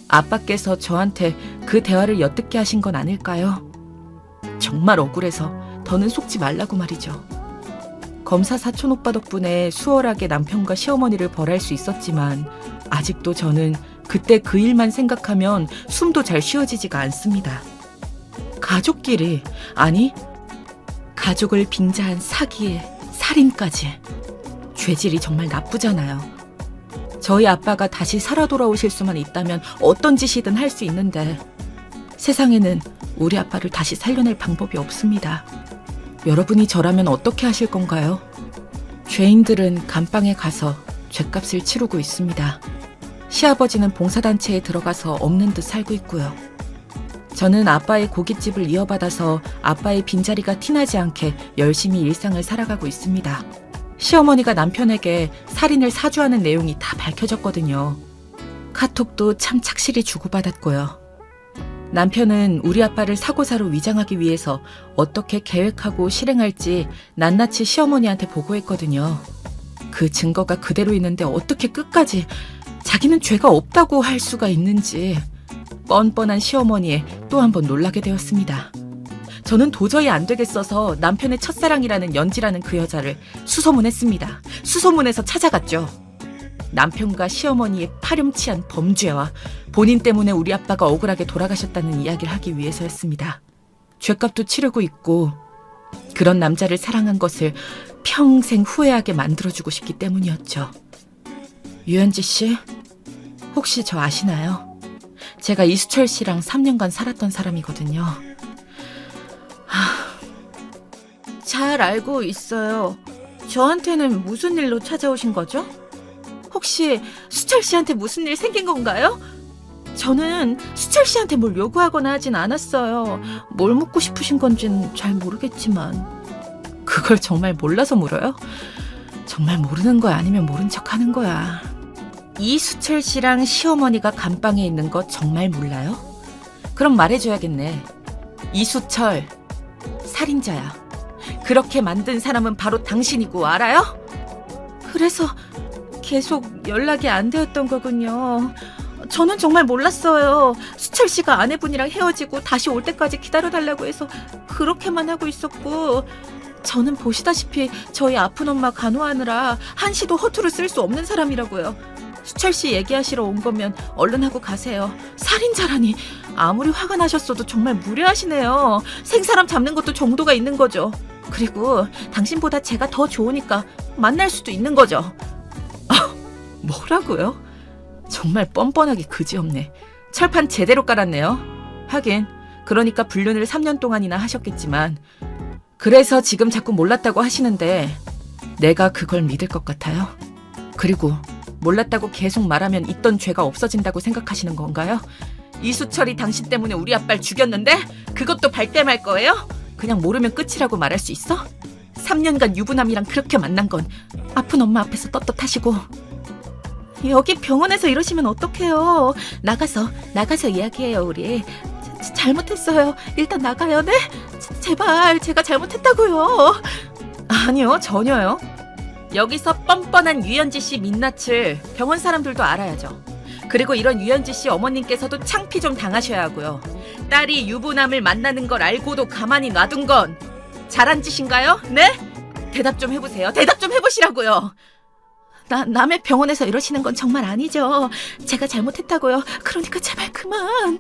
아빠께서 저한테 그 대화를 엿듣게 하신 건 아닐까요? 정말 억울해서 더는 속지 말라고 말이죠. 검사 사촌 오빠 덕분에 수월하게 남편과 시어머니를 벌할 수 있었지만 아직도 저는 그때 그 일만 생각하면 숨도 잘 쉬어지지가 않습니다. 가족끼리, 아니 가족을 빙자한 사기에 살인까지. 죄질이 정말 나쁘잖아요. 저희 아빠가 다시 살아 돌아오실 수만 있다면 어떤 짓이든 할 수 있는데 세상에는 우리 아빠를 다시 살려낼 방법이 없습니다. 여러분이 저라면 어떻게 하실 건가요? 죄인들은 감방에 가서 죗값을 치르고 있습니다. 시아버지는 봉사단체에 들어가서 없는 듯 살고 있고요. 저는 아빠의 고깃집을 이어받아서 아빠의 빈자리가 티나지 않게 열심히 일상을 살아가고 있습니다. 시어머니가 남편에게 살인을 사주하는 내용이 다 밝혀졌거든요. 카톡도 참 착실히 주고받았고요. 남편은 우리 아빠를 사고사로 위장하기 위해서 어떻게 계획하고 실행할지 낱낱이 시어머니한테 보고했거든요. 그 증거가 그대로 있는데 어떻게 끝까지 자기는 죄가 없다고 할 수가 있는지 뻔뻔한 시어머니에 또 한 번 놀라게 되었습니다. 저는 도저히 안 되겠어서 남편의 첫사랑이라는 연지라는 그 여자를 수소문했습니다. 수소문해서 찾아갔죠. 남편과 시어머니의 파렴치한 범죄와 본인 때문에 우리 아빠가 억울하게 돌아가셨다는 이야기를 하기 위해서였습니다. 죗값도 치르고 있고 그런 남자를 사랑한 것을 평생 후회하게 만들어주고 싶기 때문이었죠. 유현지 씨, 혹시 저 아시나요? 제가 이수철 씨랑 3년간 살았던 사람이거든요. 잘 알고 있어요. 저한테는 무슨 일로 찾아오신 거죠? 혹시 수철 씨한테 무슨 일 생긴 건가요? 저는 수철 씨한테 뭘 요구하거나 하진 않았어요. 뭘 묻고 싶으신 건진 잘 모르겠지만. 그걸 정말 몰라서 물어요? 정말 모르는 거야 아니면 모른 척 하는 거야? 이수철 씨랑 시어머니가 감방에 있는 거 정말 몰라요? 그럼 말해줘야겠네. 이수철, 살인자야. 그렇게 만든 사람은 바로 당신이고 알아요? 그래서 계속 연락이 안 되었던 거군요. 저는 정말 몰랐어요. 수철 씨가 아내분이랑 헤어지고 다시 올 때까지 기다려달라고 해서 그렇게만 하고 있었고, 저는 보시다시피 저희 아픈 엄마 간호하느라 한시도 허투루 쓸 수 없는 사람이라고요. 수철 씨 얘기하시러 온 거면 얼른 하고 가세요. 살인자라니, 아무리 화가 나셨어도 정말 무례하시네요. 생사람 잡는 것도 정도가 있는 거죠. 그리고 당신보다 제가 더 좋으니까 만날 수도 있는 거죠. 뭐라고요? 정말 뻔뻔하게 그지없네. 철판 제대로 깔았네요. 하긴 그러니까 불륜을 3년 동안이나 하셨겠지만, 그래서 지금 자꾸 몰랐다고 하시는데 내가 그걸 믿을 것 같아요? 그리고 몰랐다고 계속 말하면 있던 죄가 없어진다고 생각하시는 건가요? 이수철이 당신 때문에 우리 아빠를 죽였는데 그것도 발뺌할 거예요? 그냥 모르면 끝이라고 말할 수 있어? 3년간 유부남이랑 그렇게 만난 건 아픈 엄마 앞에서 떳떳하시고. 여기 병원에서 이러시면 어떡해요. 나가서 이야기해요. 우리 잘못했어요. 일단 나가요. 네? 제발, 제가 잘못했다고요. 아니요, 전혀요. 여기서 뻔뻔한 유현지 씨 민낯을 병원 사람들도 알아야죠. 그리고 이런 유현지 씨 어머님께서도 창피 좀 당하셔야 하고요. 딸이 유부남을 만나는 걸 알고도 가만히 놔둔 건 잘한 짓인가요? 네? 대답 좀 해보세요. 대답 좀 해보시라고요. 남의 병원에서 이러시는 건 정말 아니죠. 제가 잘못했다고요. 그러니까 제발 그만.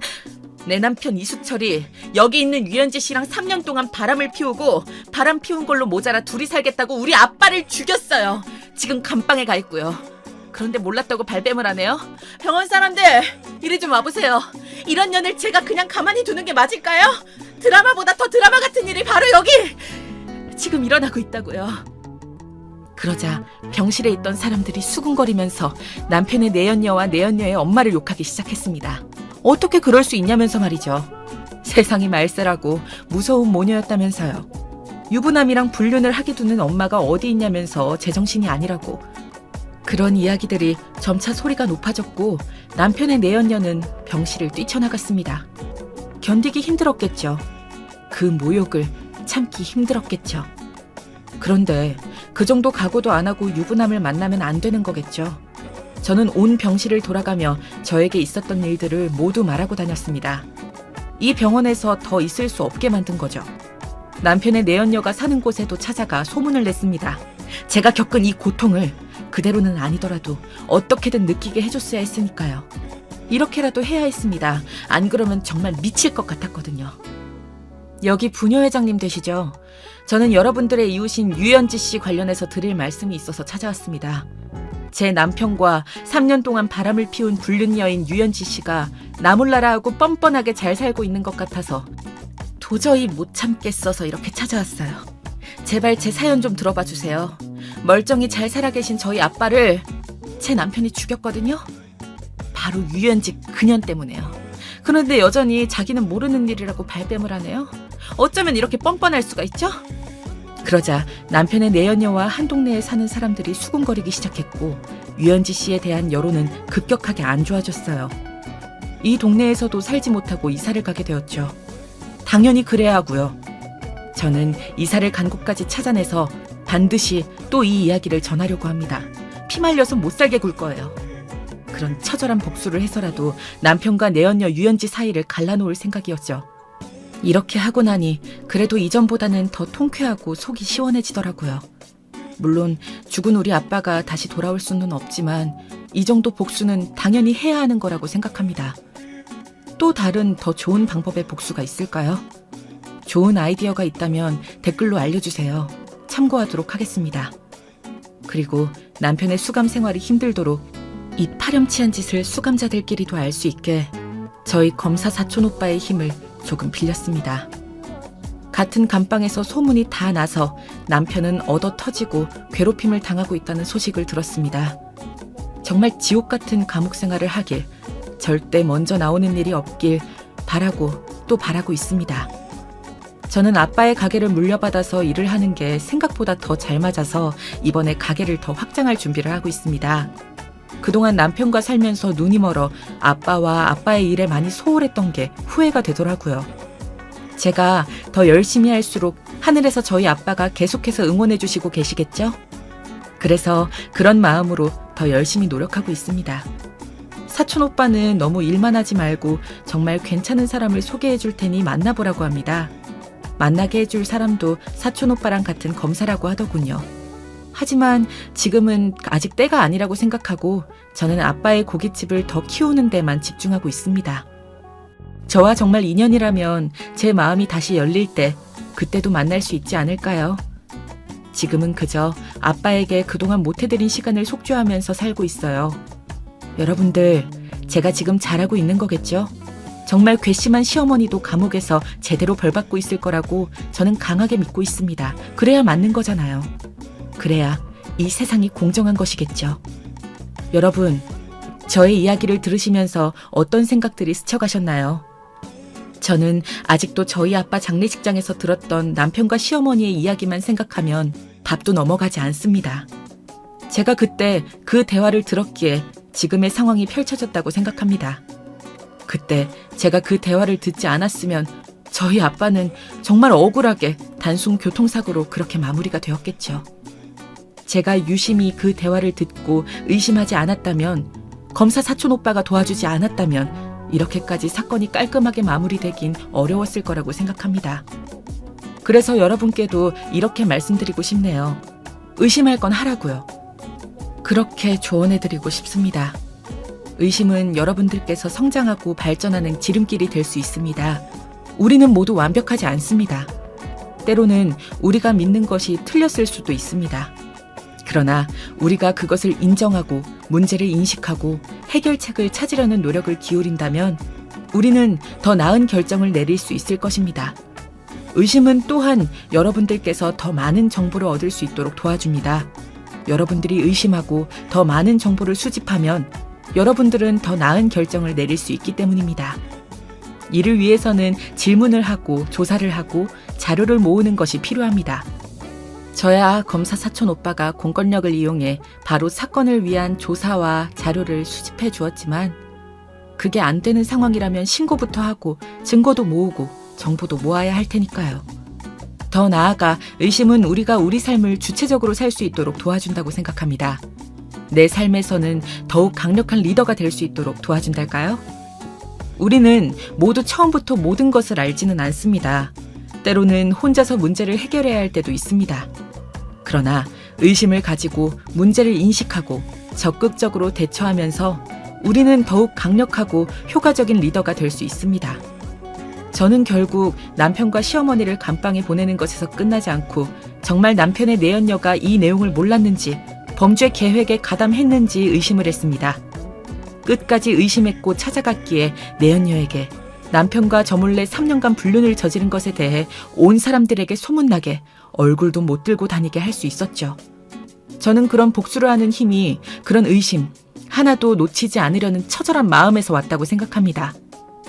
내 남편 이수철이 여기 있는 유현지 씨랑 3년 동안 바람을 피우고 바람 피운 걸로 모자라 둘이 살겠다고 우리 아빠를 죽였어요. 지금 감방에 가 있고요. 그런데 몰랐다고 발뺌을 하네요. 병원 사람들, 이리 좀 와보세요. 이런 년을 제가 그냥 가만히 두는 게 맞을까요? 드라마보다 더 드라마 같은 일이 바로 여기 지금 일어나고 있다고요. 그러자 병실에 있던 사람들이 수군거리면서 남편의 내연녀와 내연녀의 엄마를 욕하기 시작했습니다. 어떻게 그럴 수 있냐면서 말이죠. 세상이 말세라고 무서운 모녀였다면서요. 유부남이랑 불륜을 하게 두는 엄마가 어디 있냐면서 제정신이 아니라고. 그런 이야기들이 점차 소리가 높아졌고 남편의 내연녀는 병실을 뛰쳐나갔습니다. 견디기 힘들었겠죠. 그 모욕을 참기 힘들었겠죠. 그런데 그 정도 각오도 안 하고 유부남을 만나면 안 되는 거겠죠. 저는 온 병실을 돌아가며 저에게 있었던 일들을 모두 말하고 다녔습니다. 이 병원에서 더 있을 수 없게 만든 거죠. 남편의 내연녀가 사는 곳에도 찾아가 소문을 냈습니다. 제가 겪은 이 고통을 그대로는 아니더라도 어떻게든 느끼게 해줬어야 했으니까요. 이렇게라도 해야 했습니다. 안 그러면 정말 미칠 것 같았거든요. 여기 부녀회장님 되시죠? 저는 여러분들의 이웃인 유현지 씨 관련해서 드릴 말씀이 있어서 찾아왔습니다. 제 남편과 3년 동안 바람을 피운 불륜 여인 유연지 씨가 나 몰라라 하고 뻔뻔하게 잘 살고 있는 것 같아서 도저히 못 참겠어서 이렇게 찾아왔어요. 제발 제 사연 좀 들어봐 주세요. 멀쩡히 잘 살아계신 저희 아빠를 제 남편이 죽였거든요. 바로 유연지 그년 때문에요. 그런데 여전히 자기는 모르는 일이라고 발뺌을 하네요. 어쩌면 이렇게 뻔뻔할 수가 있죠? 그러자 남편의 내연녀와 한 동네에 사는 사람들이 수군거리기 시작했고 유연지 씨에 대한 여론은 급격하게 안 좋아졌어요. 이 동네에서도 살지 못하고 이사를 가게 되었죠. 당연히 그래야 하고요. 저는 이사를 간 곳까지 찾아내서 반드시 또 이 이야기를 전하려고 합니다. 피말려서 못 살게 굴 거예요. 그런 처절한 복수를 해서라도 남편과 내연녀 유연지 사이를 갈라놓을 생각이었죠. 이렇게 하고 나니 그래도 이전보다는 더 통쾌하고 속이 시원해지더라고요. 물론 죽은 우리 아빠가 다시 돌아올 수는 없지만 이 정도 복수는 당연히 해야 하는 거라고 생각합니다. 또 다른 더 좋은 방법의 복수가 있을까요? 좋은 아이디어가 있다면 댓글로 알려주세요. 참고하도록 하겠습니다. 그리고 남편의 수감 생활이 힘들도록 이 파렴치한 짓을 수감자들끼리도 알 수 있게 저희 검사 사촌 오빠의 힘을 조금 빌렸습니다. 같은 감방에서 소문이 다 나서 남편은 얻어 터지고 괴롭힘을 당하고 있다는 소식을 들었습니다. 정말 지옥 같은 감옥 생활을 하길, 절대 먼저 나오는 일이 없길 바라고 또 바라고 있습니다. 저는 아빠의 가게를 물려받아서 일을 하는 게 생각보다 더 잘 맞아서 이번에 가게를 더 확장할 준비를 하고 있습니다. 그동안 남편과 살면서 눈이 멀어 아빠와 아빠의 일에 많이 소홀했던 게 후회가 되더라고요. 제가 더 열심히 할수록 하늘에서 저희 아빠가 계속해서 응원해 주시고 계시겠죠? 그래서 그런 마음으로 더 열심히 노력하고 있습니다. 사촌 오빠는 너무 일만 하지 말고 정말 괜찮은 사람을 소개해 줄 테니 만나보라고 합니다. 만나게 해줄 사람도 사촌 오빠랑 같은 검사라고 하더군요. 하지만 지금은 아직 때가 아니라고 생각하고 저는 아빠의 고깃집을 더 키우는 데만 집중하고 있습니다. 저와 정말 인연이라면 제 마음이 다시 열릴 때 그때도 만날 수 있지 않을까요? 지금은 그저 아빠에게 그동안 못해드린 시간을 속죄하면서 살고 있어요. 여러분들, 제가 지금 잘하고 있는 거겠죠? 정말 괘씸한 시어머니도 감옥에서 제대로 벌받고 있을 거라고 저는 강하게 믿고 있습니다. 그래야 맞는 거잖아요. 그래야 이 세상이 공정한 것이겠죠. 여러분, 저의 이야기를 들으시면서 어떤 생각들이 스쳐가셨나요? 저는 아직도 저희 아빠 장례식장에서 들었던 남편과 시어머니의 이야기만 생각하면 밥도 넘어가지 않습니다. 제가 그때 그 대화를 들었기에 지금의 상황이 펼쳐졌다고 생각합니다. 그때 제가 그 대화를 듣지 않았으면 저희 아빠는 정말 억울하게 단순 교통사고로 그렇게 마무리가 되었겠죠. 제가 유심히 그 대화를 듣고 의심하지 않았다면, 검사 사촌 오빠가 도와주지 않았다면 이렇게까지 사건이 깔끔하게 마무리되긴 어려웠을 거라고 생각합니다. 그래서 여러분께도 이렇게 말씀드리고 싶네요. 의심할 건 하라고요. 그렇게 조언해드리고 싶습니다. 의심은 여러분들께서 성장하고 발전하는 지름길이 될 수 있습니다. 우리는 모두 완벽하지 않습니다. 때로는 우리가 믿는 것이 틀렸을 수도 있습니다. 그러나 우리가 그것을 인정하고 문제를 인식하고 해결책을 찾으려는 노력을 기울인다면 우리는 더 나은 결정을 내릴 수 있을 것입니다. 의심은 또한 여러분들께서 더 많은 정보를 얻을 수 있도록 도와줍니다. 여러분들이 의심하고 더 많은 정보를 수집하면 여러분들은 더 나은 결정을 내릴 수 있기 때문입니다. 이를 위해서는 질문을 하고 조사를 하고 자료를 모으는 것이 필요합니다. 저야 검사 사촌 오빠가 공권력을 이용해 바로 사건을 위한 조사와 자료를 수집해 주었지만 그게 안 되는 상황이라면 신고부터 하고 증거도 모으고 정보도 모아야 할 테니까요. 더 나아가 의심은 우리가 우리 삶을 주체적으로 살 수 있도록 도와준다고 생각합니다. 내 삶에서는 더욱 강력한 리더가 될 수 있도록 도와준달까요? 우리는 모두 처음부터 모든 것을 알지는 않습니다. 때로는 혼자서 문제를 해결해야 할 때도 있습니다. 그러나 의심을 가지고 문제를 인식하고 적극적으로 대처하면서 우리는 더욱 강력하고 효과적인 리더가 될 수 있습니다. 저는 결국 남편과 시어머니를 감방에 보내는 것에서 끝나지 않고 정말 남편의 내연녀가 이 내용을 몰랐는지 범죄 계획에 가담했는지 의심을 했습니다. 끝까지 의심했고 찾아갔기에 내연녀에게 남편과 저 몰래 3년간 불륜을 저지른 것에 대해 온 사람들에게 소문나게 얼굴도 못 들고 다니게 할 수 있었죠. 저는 그런 복수를 하는 힘이 그런 의심 하나도 놓치지 않으려는 처절한 마음에서 왔다고 생각합니다.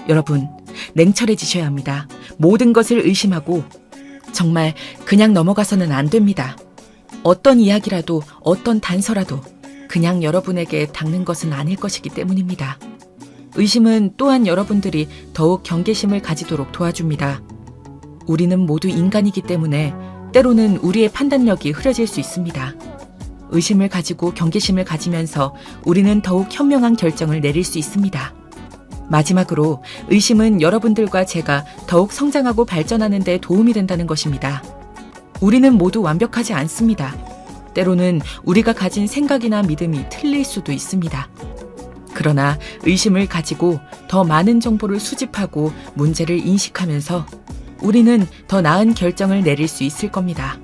여러분, 냉철해지셔야 합니다. 모든 것을 의심하고 정말 그냥 넘어가서는 안 됩니다. 어떤 이야기라도 어떤 단서라도 그냥 여러분에게 닿는 것은 아닐 것이기 때문입니다. 의심은 또한 여러분들이 더욱 경계심을 가지도록 도와줍니다. 우리는 모두 인간이기 때문에 때로는 우리의 판단력이 흐려질 수 있습니다. 의심을 가지고 경계심을 가지면서 우리는 더욱 현명한 결정을 내릴 수 있습니다. 마지막으로 의심은 여러분들과 제가 더욱 성장하고 발전하는 데 도움이 된다는 것입니다. 우리는 모두 완벽하지 않습니다. 때로는 우리가 가진 생각이나 믿음이 틀릴 수도 있습니다. 그러나 의심을 가지고 더 많은 정보를 수집하고 문제를 인식하면서 우리는 더 나은 결정을 내릴 수 있을 겁니다.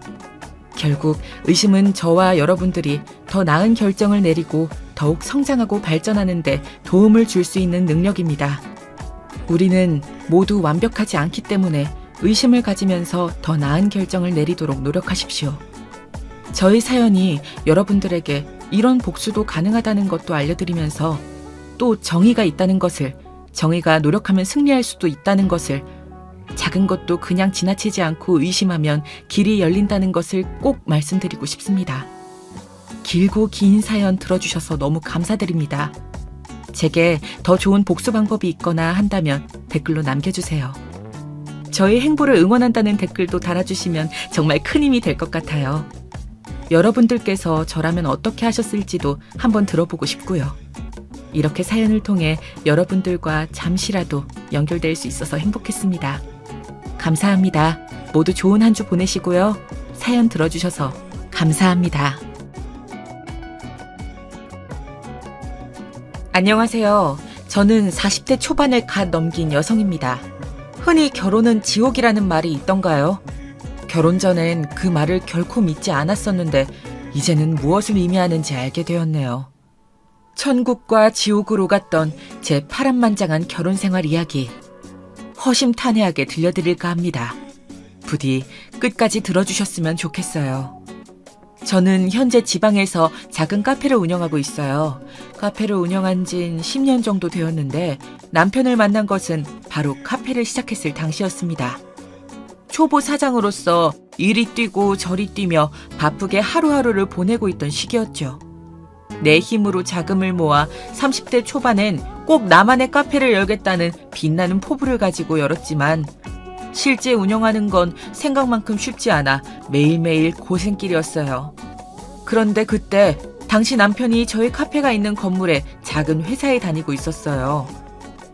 결국 의심은 저와 여러분들이 더 나은 결정을 내리고 더욱 성장하고 발전하는 데 도움을 줄 수 있는 능력입니다. 우리는 모두 완벽하지 않기 때문에 의심을 가지면서 더 나은 결정을 내리도록 노력하십시오. 저희 사연이 여러분들에게 이런 복수도 가능하다는 것도 알려드리면서 또 정의가 있다는 것을, 정의가 노력하면 승리할 수도 있다는 것을, 작은 것도 그냥 지나치지 않고 의심하면 길이 열린다는 것을 꼭 말씀드리고 싶습니다. 길고 긴 사연 들어주셔서 너무 감사드립니다. 제게 더 좋은 복수 방법이 있거나 한다면 댓글로 남겨주세요. 저희 행보를 응원한다는 댓글도 달아주시면 정말 큰 힘이 될 것 같아요. 여러분들께서 저라면 어떻게 하셨을지도 한번 들어보고 싶고요. 이렇게 사연을 통해 여러분들과 잠시라도 연결될 수 있어서 행복했습니다. 감사합니다. 모두 좋은 한 주 보내시고요. 사연 들어주셔서 감사합니다. 안녕하세요. 저는 40대 초반을 갓 넘긴 여성입니다. 흔히 결혼은 지옥이라는 말이 있던가요? 결혼 전엔 그 말을 결코 믿지 않았었는데 이제는 무엇을 의미하는지 알게 되었네요. 천국과 지옥으로 갔던 제 파란만장한 결혼 생활 이야기 허심탄회하게 들려드릴까 합니다. 부디 끝까지 들어주셨으면 좋겠어요. 저는 현재 지방에서 작은 카페를 운영하고 있어요. 카페를 운영한 진 10년 정도 되었는데 남편을 만난 것은 바로 카페를 시작했을 당시였습니다. 초보 사장으로서 이리 뛰고 저리 뛰며 바쁘게 하루하루를 보내고 있던 시기였죠. 내 힘으로 자금을 모아 30대 초반엔 꼭 나만의 카페를 열겠다는 빛나는 포부를 가지고 열었지만 실제 운영하는 건 생각만큼 쉽지 않아 매일매일 고생길이었어요. 그런데 그때 당시 남편이 저희 카페가 있는 건물에 작은 회사에 다니고 있었어요.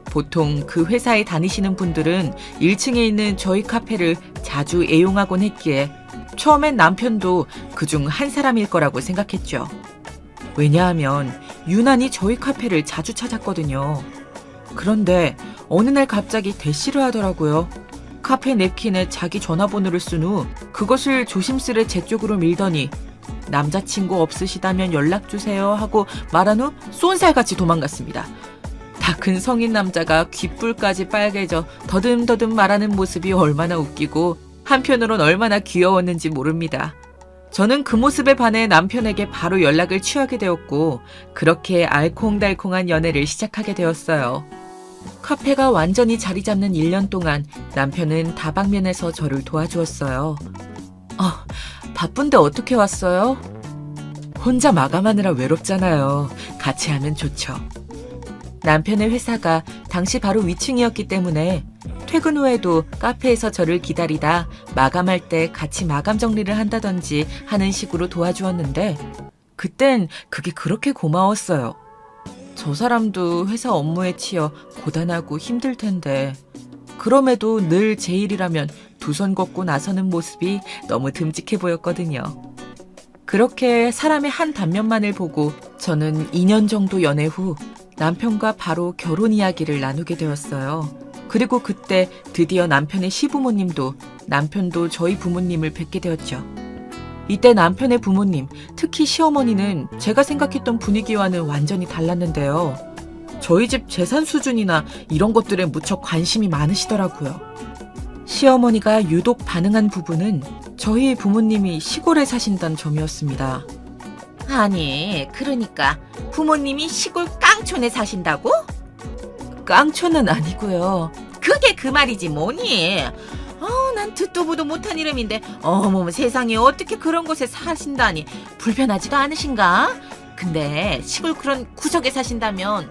보통 그 회사에 다니시는 분들은 1층에 있는 저희 카페를 자주 애용하곤 했기에 처음엔 남편도 그중 한 사람일 거라고 생각했죠. 왜냐하면 유난히 저희 카페를 자주 찾았거든요. 그런데 어느 날 갑자기 대시를 하더라고요. 카페 냅킨에 자기 전화번호를 쓴 후 그것을 조심스레 제 쪽으로 밀더니 남자친구 없으시다면 연락주세요 하고 말한 후 쏜살같이 도망갔습니다. 다 큰 성인 남자가 귓불까지 빨개져 더듬더듬 말하는 모습이 얼마나 웃기고 한편으론 얼마나 귀여웠는지 모릅니다. 저는 그 모습에 반해 남편에게 바로 연락을 취하게 되었고 그렇게 알콩달콩한 연애를 시작하게 되었어요. 카페가 완전히 자리 잡는 1년 동안 남편은 다방면에서 저를 도와주었어요. 바쁜데 어떻게 왔어요? 혼자 마감하느라 외롭잖아요. 같이 하면 좋죠. 남편의 회사가 당시 바로 위층이었기 때문에 퇴근 후에도 카페에서 저를 기다리다 마감할 때 같이 마감 정리를 한다든지 하는 식으로 도와주었는데 그땐 그게 그렇게 고마웠어요. 저 사람도 회사 업무에 치여 고단하고 힘들 텐데 그럼에도 늘 제 일이라면 두 손 걷고 나서는 모습이 너무 듬직해 보였거든요. 그렇게 사람의 한 단면만을 보고 저는 2년 정도 연애 후 남편과 바로 결혼 이야기를 나누게 되었어요. 그리고 그때 드디어 남편의 시부모님도 남편도 저희 부모님을 뵙게 되었죠. 이때 남편의 부모님, 특히 시어머니는 제가 생각했던 분위기와는 완전히 달랐는데요. 저희 집 재산 수준이나 이런 것들에 무척 관심이 많으시더라고요. 시어머니가 유독 반응한 부분은 저희 부모님이 시골에 사신다는 점이었습니다. 아니, 그러니까 부모님이 시골 깡촌에 사신다고? 깡촌은 아니고요. 그게 그 말이지 뭐니? 난 듣도 보도 못한 이름인데 어머머 세상에 어떻게 그런 곳에 사신다니 불편하지도 않으신가? 근데 시골 그런 구석에 사신다면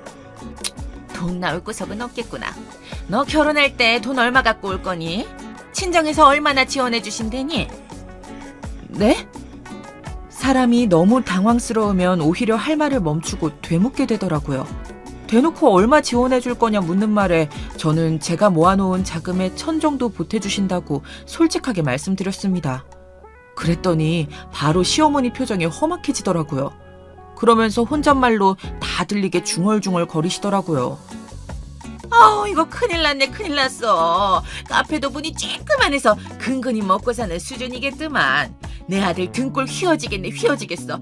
돈 나올 구석은 없겠구나. 너 결혼할 때 돈 얼마 갖고 올 거니? 친정에서 얼마나 지원해 주신대니? 네? 사람이 너무 당황스러우면 오히려 할 말을 멈추고 되묻게 되더라고요. 대놓고 얼마 지원해 줄 거냐 묻는 말에 저는 제가 모아놓은 자금의 1,000 정도 보태주신다고 솔직하게 말씀드렸습니다. 그랬더니 바로 시어머니 표정이 험악해지더라고요. 그러면서 혼잣말로 다 들리게 중얼중얼 거리시더라고요. 이거 큰일 났네 큰일 났어. 카페도 문이 쬐끄만해서 근근히 먹고 사는 수준이겠더만. 내 아들 등골 휘어지겠네 휘어지겠어.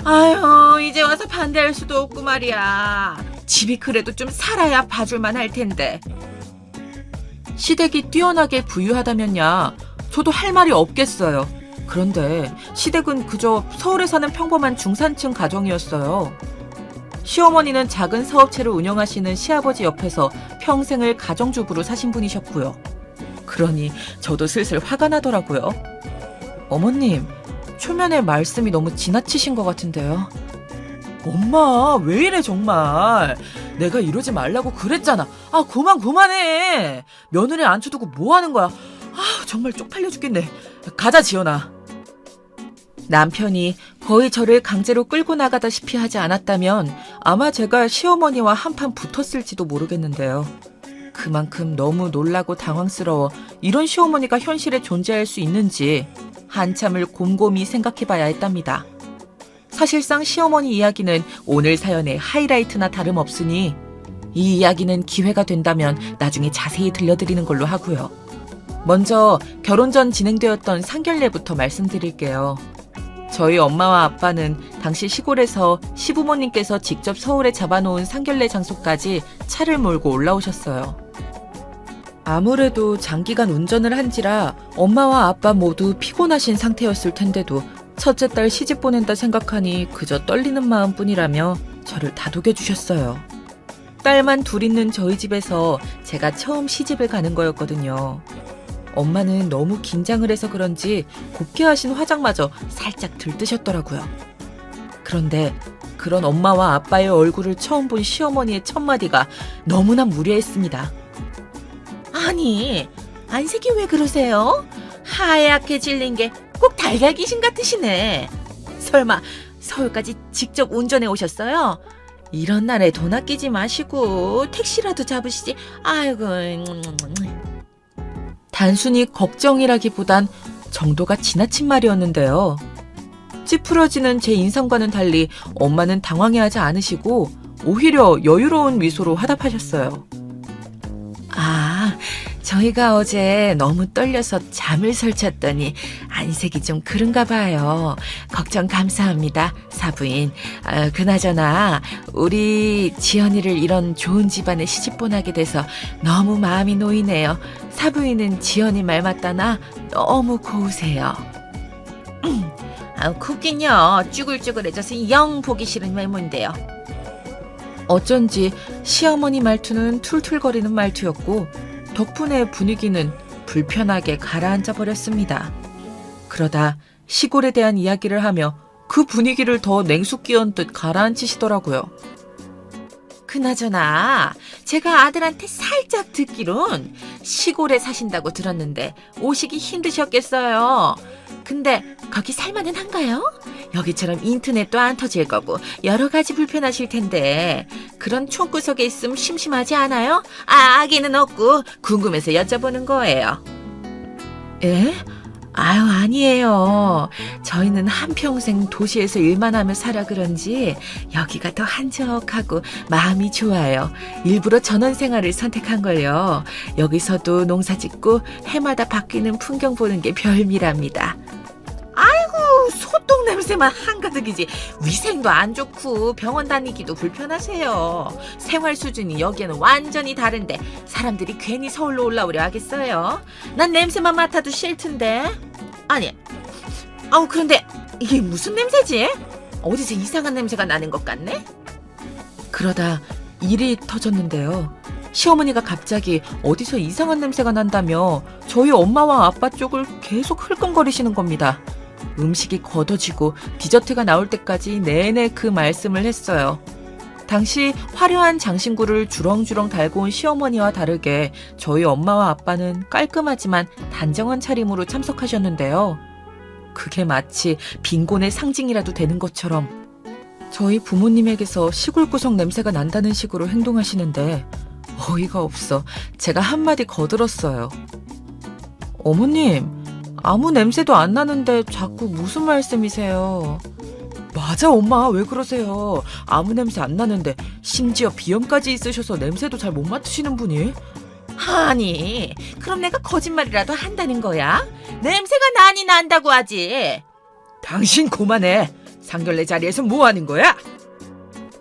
아유 이제 와서 반대할 수도 없고 말이야. 집이 그래도 좀 살아야 봐줄만 할 텐데. 시댁이 뛰어나게 부유하다면야 저도 할 말이 없겠어요. 그런데 시댁은 그저 서울에 사는 평범한 중산층 가정이었어요. 시어머니는 작은 사업체를 운영하시는 시아버지 옆에서 평생을 가정주부로 사신 분이셨고요. 그러니 저도 슬슬 화가 나더라고요. 어머님, 초면에 말씀이 너무 지나치신 것 같은데요. 엄마, 왜 이래 정말. 내가 이러지 말라고 그랬잖아. 그만해. 며느리 앉혀두고 뭐 하는 거야. 정말 쪽팔려 죽겠네. 가자, 지연아. 남편이 거의 저를 강제로 끌고 나가다시피 하지 않았다면 아마 제가 시어머니와 한판 붙었을지도 모르겠는데요. 그만큼 너무 놀라고 당황스러워 이런 시어머니가 현실에 존재할 수 있는지 한참을 곰곰이 생각해봐야 했답니다. 사실상 시어머니 이야기는 오늘 사연의 하이라이트나 다름없으니 이 이야기는 기회가 된다면 나중에 자세히 들려드리는 걸로 하고요. 먼저 결혼 전 진행되었던 상견례부터 말씀드릴게요. 저희 엄마와 아빠는 당시 시골에서 시부모님께서 직접 서울에 잡아놓은 상견례 장소까지 차를 몰고 올라오셨어요. 아무래도 장기간 운전을 한지라 엄마와 아빠 모두 피곤하신 상태였을 텐데도 첫째 딸 시집 보낸다 생각하니 그저 떨리는 마음뿐이라며 저를 다독여 주셨어요. 딸만 둘 있는 저희 집에서 제가 처음 시집을 가는 거였거든요. 엄마는 너무 긴장을 해서 그런지 곱게 하신 화장마저 살짝 들뜨셨더라고요. 그런데 그런 엄마와 아빠의 얼굴을 처음 본 시어머니의 첫마디가 너무나 무례했습니다. 아니 안색이 왜 그러세요? 하얗게 질린 게 꼭 달걀 귀신 같으시네. 설마 서울까지 직접 운전해 오셨어요? 이런 날에 돈 아끼지 마시고 택시라도 잡으시지. 아이고. 단순히 걱정이라기보단 정도가 지나친 말이었는데요. 찌푸러지는 제 인상과는 달리 엄마는 당황해하지 않으시고 오히려 여유로운 미소로 화답하셨어요. 저희가 어제 너무 떨려서 잠을 설쳤더니 안색이 좀 그런가 봐요. 걱정 감사합니다, 사부인. 그나저나 우리 지연이를 이런 좋은 집안에 시집보내게 돼서 너무 마음이 놓이네요. 사부인은 지연이 말 맞다나 너무 고우세요. 굽긴요. 쭈글쭈글해져서 영 보기 싫은 외모인데요. 어쩐지 시어머니 말투는 툴툴거리는 말투였고 덕분에 분위기는 불편하게 가라앉아 버렸습니다. 그러다 시골에 대한 이야기를 하며 그 분위기를 더 냉수 끼얹은 듯 가라앉히시더라고요. 그나저나 제가 아들한테 살짝 듣기론 시골에 사신다고 들었는데 오시기 힘드셨겠어요. 근데 거기 살만은 한가요? 여기처럼 인터넷도 안 터질 거고 여러 가지 불편하실 텐데 그런 촌구석에 있으면 심심하지 않아요? 아기는 없고 궁금해서 여쭤보는 거예요. 에? 아니에요. 저희는 한평생 도시에서 일만 하며 살아 그런지 여기가 더 한적하고 마음이 좋아요. 일부러 전원 생활을 선택한 걸요. 여기서도 농사 짓고 해마다 바뀌는 풍경 보는 게 별미랍니다. 소똥 냄새만 한가득이지 위생도 안 좋고 병원 다니기도 불편하세요. 생활 수준이 여기에는 완전히 다른데 사람들이 괜히 서울로 올라오려 하겠어요? 난 냄새만 맡아도 싫던데. 아니, 그런데 이게 무슨 냄새지? 어디서 이상한 냄새가 나는 것 같네? 그러다 일이 터졌는데요. 시어머니가 갑자기 어디서 이상한 냄새가 난다며 저희 엄마와 아빠 쪽을 계속 흘끔거리시는 겁니다. 음식이 걷어지고 디저트가 나올 때까지 내내 그 말씀을 했어요. 당시 화려한 장신구를 주렁주렁 달고 온 시어머니와 다르게 저희 엄마와 아빠는 깔끔하지만 단정한 차림으로 참석하셨는데요. 그게 마치 빈곤의 상징이라도 되는 것처럼 저희 부모님에게서 시골 구석 냄새가 난다는 식으로 행동하시는데 어이가 없어 제가 한마디 거들었어요. 어머님, 아무 냄새도 안 나는데 자꾸 무슨 말씀이세요? 맞아, 엄마, 왜 그러세요? 아무 냄새 안 나는데 심지어 비염까지 있으셔서 냄새도 잘 못 맡으시는 분이? 아니, 그럼 내가 거짓말이라도 한다는 거야? 냄새가 나니 난다고 하지. 당신 그만해. 상견례 자리에서 뭐 하는 거야?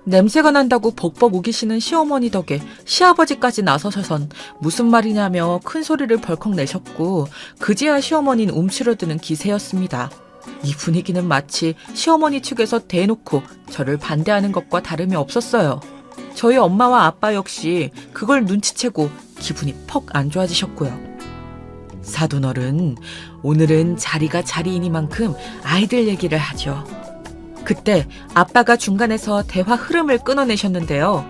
냄새가 난다고 벅벅 우기시는 시어머니 덕에 시아버지까지 나서셔선 무슨 말이냐며 큰 소리를 벌컥 내셨고 그제야 시어머니는 움츠러드는 기세였습니다. 이 분위기는 마치 시어머니 측에서 대놓고 저를 반대하는 것과 다름이 없었어요. 저희 엄마와 아빠 역시 그걸 눈치채고 기분이 퍽 안 좋아지셨고요. 사돈어른, 오늘은 자리가 자리이니만큼 아이들 얘기를 하죠. 그때 아빠가 중간에서 대화 흐름을 끊어내셨는데요.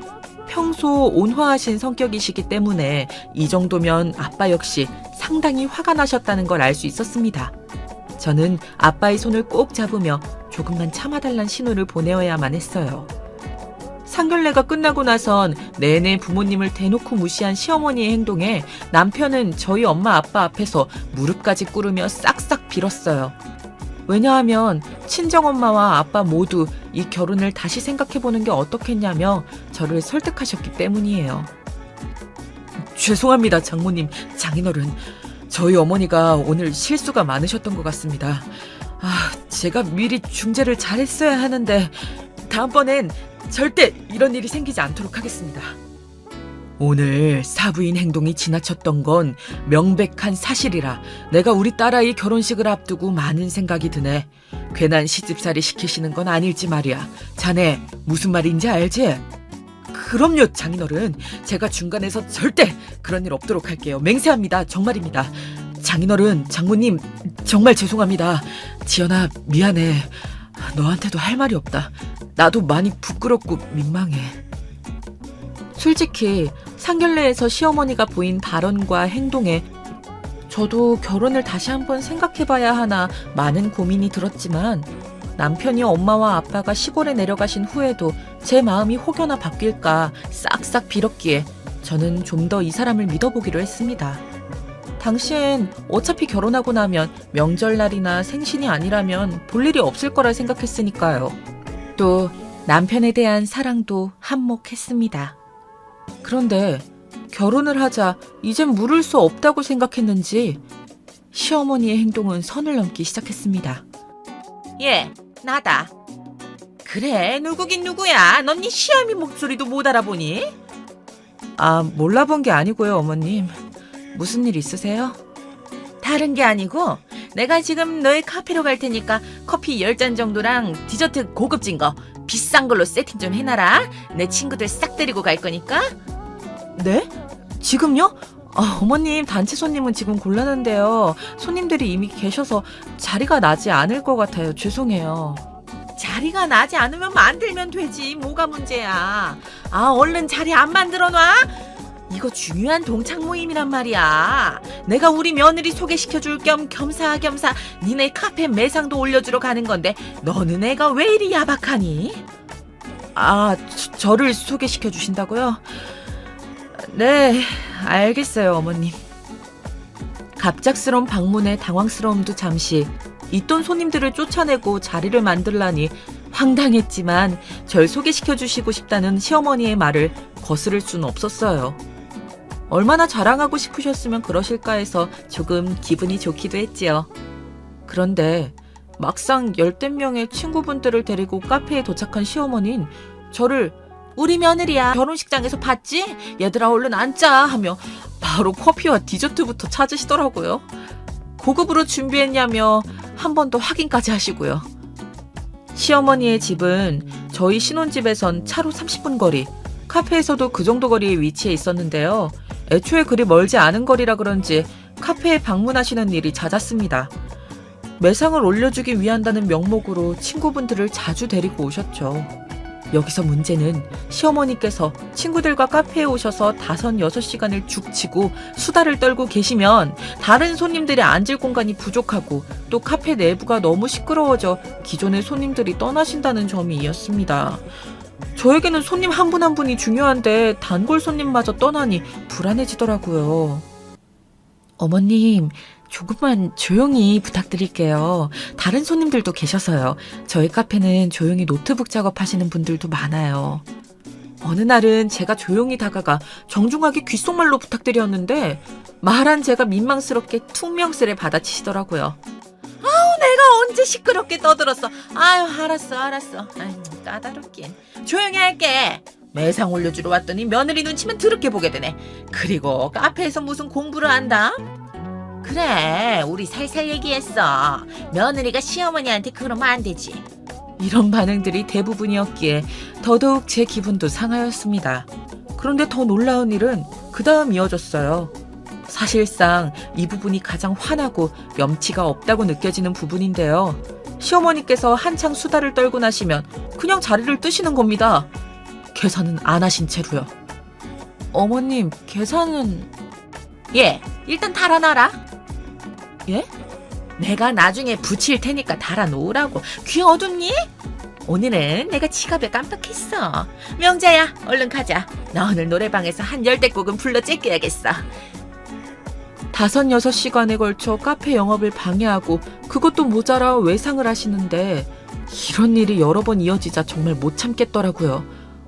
평소 온화하신 성격이시기 때문에 이 정도면 아빠 역시 상당히 화가 나셨다는 걸 알 수 있었습니다. 저는 아빠의 손을 꼭 잡으며 조금만 참아달란 신호를 보내어야만 했어요. 상견례가 끝나고 나선 내내 부모님을 대놓고 무시한 시어머니의 행동에 남편은 저희 엄마 아빠 앞에서 무릎까지 꿇으며 싹싹 빌었어요. 왜냐하면 친정엄마와 아빠 모두 이 결혼을 다시 생각해보는 게 어떻겠냐며 저를 설득하셨기 때문이에요. 죄송합니다, 장모님, 장인어른. 저희 어머니가 오늘 실수가 많으셨던 것 같습니다. 제가 미리 중재를 잘했어야 하는데 다음번엔 절대 이런 일이 생기지 않도록 하겠습니다. 오늘 사부인 행동이 지나쳤던 건 명백한 사실이라 내가 우리 딸아이 결혼식을 앞두고 많은 생각이 드네. 괜한 시집살이 시키시는 건 아닐지 말이야. 자네 무슨 말인지 알지? 그럼요, 장인어른. 제가 중간에서 절대 그런 일 없도록 할게요. 맹세합니다. 정말입니다. 장인어른, 장모님 정말 죄송합니다. 지연아, 미안해. 너한테도 할 말이 없다. 나도 많이 부끄럽고 민망해. 솔직히 상견례에서 시어머니가 보인 발언과 행동에 저도 결혼을 다시 한번 생각해봐야 하나 많은 고민이 들었지만 남편이 엄마와 아빠가 시골에 내려가신 후에도 제 마음이 혹여나 바뀔까 싹싹 빌었기에 저는 좀 더 이 사람을 믿어보기로 했습니다. 당시엔 어차피 결혼하고 나면 명절날이나 생신이 아니라면 볼 일이 없을 거라 생각했으니까요. 또 남편에 대한 사랑도 한몫했습니다. 그런데 결혼을 하자 이젠 물을 수 없다고 생각했는지 시어머니의 행동은 선을 넘기 시작했습니다. 예, 나다. 그래, 누구긴 누구야. 넌 네 시어미 목소리도 못 알아보니? 몰라본 게 아니고요, 어머님. 무슨 일 있으세요? 다른 게 아니고 내가 지금 너희 카페로 갈 테니까 커피 10잔 정도랑 디저트 고급진 거 비싼 걸로 세팅 좀 해놔라. 내 친구들 싹 데리고 갈 거니까. 네? 지금요? 어머님, 단체 손님은 지금 곤란한데요. 손님들이 이미 계셔서 자리가 나지 않을 것 같아요. 죄송해요. 자리가 나지 않으면 만들면 되지. 뭐가 문제야. 얼른 자리 안 만들어놔. 이거 중요한 동창 모임이란 말이야. 내가 우리 며느리 소개시켜줄 겸 겸사겸사 니네 카페 매상도 올려주러 가는 건데 너는 애가 왜 이리 야박하니? 저를 소개시켜 주신다고요? 네, 알겠어요, 어머님. 갑작스러운 방문에 당황스러움도 잠시, 있던 손님들을 쫓아내고 자리를 만들라니 황당했지만 절 소개시켜 주시고 싶다는 시어머니의 말을 거스를 수는 없었어요. 얼마나 자랑하고 싶으셨으면 그러실까 해서 조금 기분이 좋기도 했지요. 그런데 막상 열댓 명의 친구분들을 데리고 카페에 도착한 시어머니는 저를 우리 며느리야. 결혼식장에서 봤지? 얘들아 얼른 앉자 하며 바로 커피와 디저트부터 찾으시더라고요. 고급으로 준비했냐며 한 번 더 확인까지 하시고요. 시어머니의 집은 저희 신혼집에선 차로 30분 거리, 카페에서도 그 정도 거리에 위치해 있었는데요. 애초에 그리 멀지 않은 거리라 그런지 카페에 방문하시는 일이 잦았습니다. 매상을 올려주기 위한다는 명목으로 친구분들을 자주 데리고 오셨죠. 여기서 문제는 시어머니께서 친구들과 카페에 오셔서 5, 6시간을 죽치고 수다를 떨고 계시면 다른 손님들이 앉을 공간이 부족하고 또 카페 내부가 너무 시끄러워져 기존의 손님들이 떠나신다는 점이 이었습니다. 저에게는 손님 한 분 한 분이 중요한데 단골 손님마저 떠나니 불안해지더라고요. 어머님, 조금만 조용히 부탁드릴게요. 다른 손님들도 계셔서요. 저희 카페는 조용히 노트북 작업하시는 분들도 많아요. 어느 날은 제가 조용히 다가가 정중하게 귓속말로 부탁드렸는데 말한 제가 민망스럽게 퉁명스레 받아치시더라고요. 내가 언제 시끄럽게 떠들었어. 아유 알았어. 아유 까다롭긴. 조용히 할게. 매상 올려주러 왔더니 며느리 눈치만 더럽게 보게 되네. 그리고 카페에서 무슨 공부를 한다? 그래 우리 살살 얘기했어. 며느리가 시어머니한테 그러면 안 되지. 이런 반응들이 대부분이었기에 더더욱 제 기분도 상하였습니다. 그런데 더 놀라운 일은 그 다음 이어졌어요. 사실상 이 부분이 가장 화나고 염치가 없다고 느껴지는 부분인데요. 시어머니께서 한창 수다를 떨고 나시면 그냥 자리를 뜨시는 겁니다. 계산은 안 하신 채로요. 어머님, 계산은... 예, 일단 달아놔라. 예? 내가 나중에 붙일 테니까 달아놓으라고. 귀 어둡니? 오늘은 내가 지갑에 깜빡했어. 명자야, 얼른 가자. 나 오늘 노래방에서 한 10대곡은 불러 제껴야겠어. 5, 6시간에 걸쳐 카페 영업을 방해하고 그것도 모자라 외상을 하시는데 이런 일이 여러 번 이어지자 정말 못 참겠더라고요.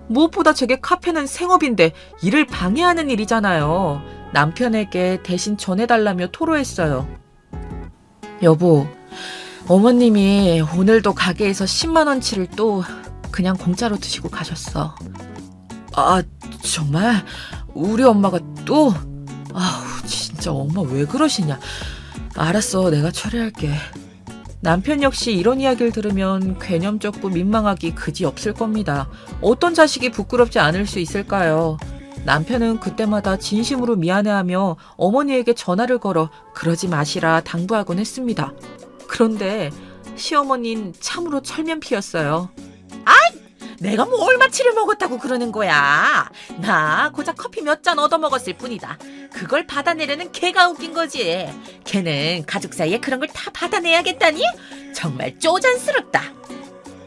무엇보다 제게 카페는 생업인데 일을 방해하는 일이잖아요. 남편에게 대신 전해달라며 토로했어요. 여보, 어머님이 오늘도 가게에서 10만원치를 또 그냥 공짜로 드시고 가셨어. 아, 정말? 우리 엄마가 또? 아우, 진짜 엄마 왜 그러시냐. 알았어, 내가 처리할게. 남편 역시 이런 이야기를 들으면 괴념쩍고 민망하기 그지없을 겁니다. 어떤 자식이 부끄럽지 않을 수 있을까요? 남편은 그때마다 진심으로 미안해하며 어머니에게 전화를 걸어 그러지 마시라 당부하곤 했습니다. 그런데 시어머니는 참으로 철면피였어요. 내가 뭐 얼마치를 먹었다고 그러는 거야. 나 고작 커피 몇 잔 얻어먹었을 뿐이다. 그걸 받아내려는 걔가 웃긴 거지. 걔는 가족 사이에 그런 걸 다 받아내야겠다니? 정말 쪼잔스럽다.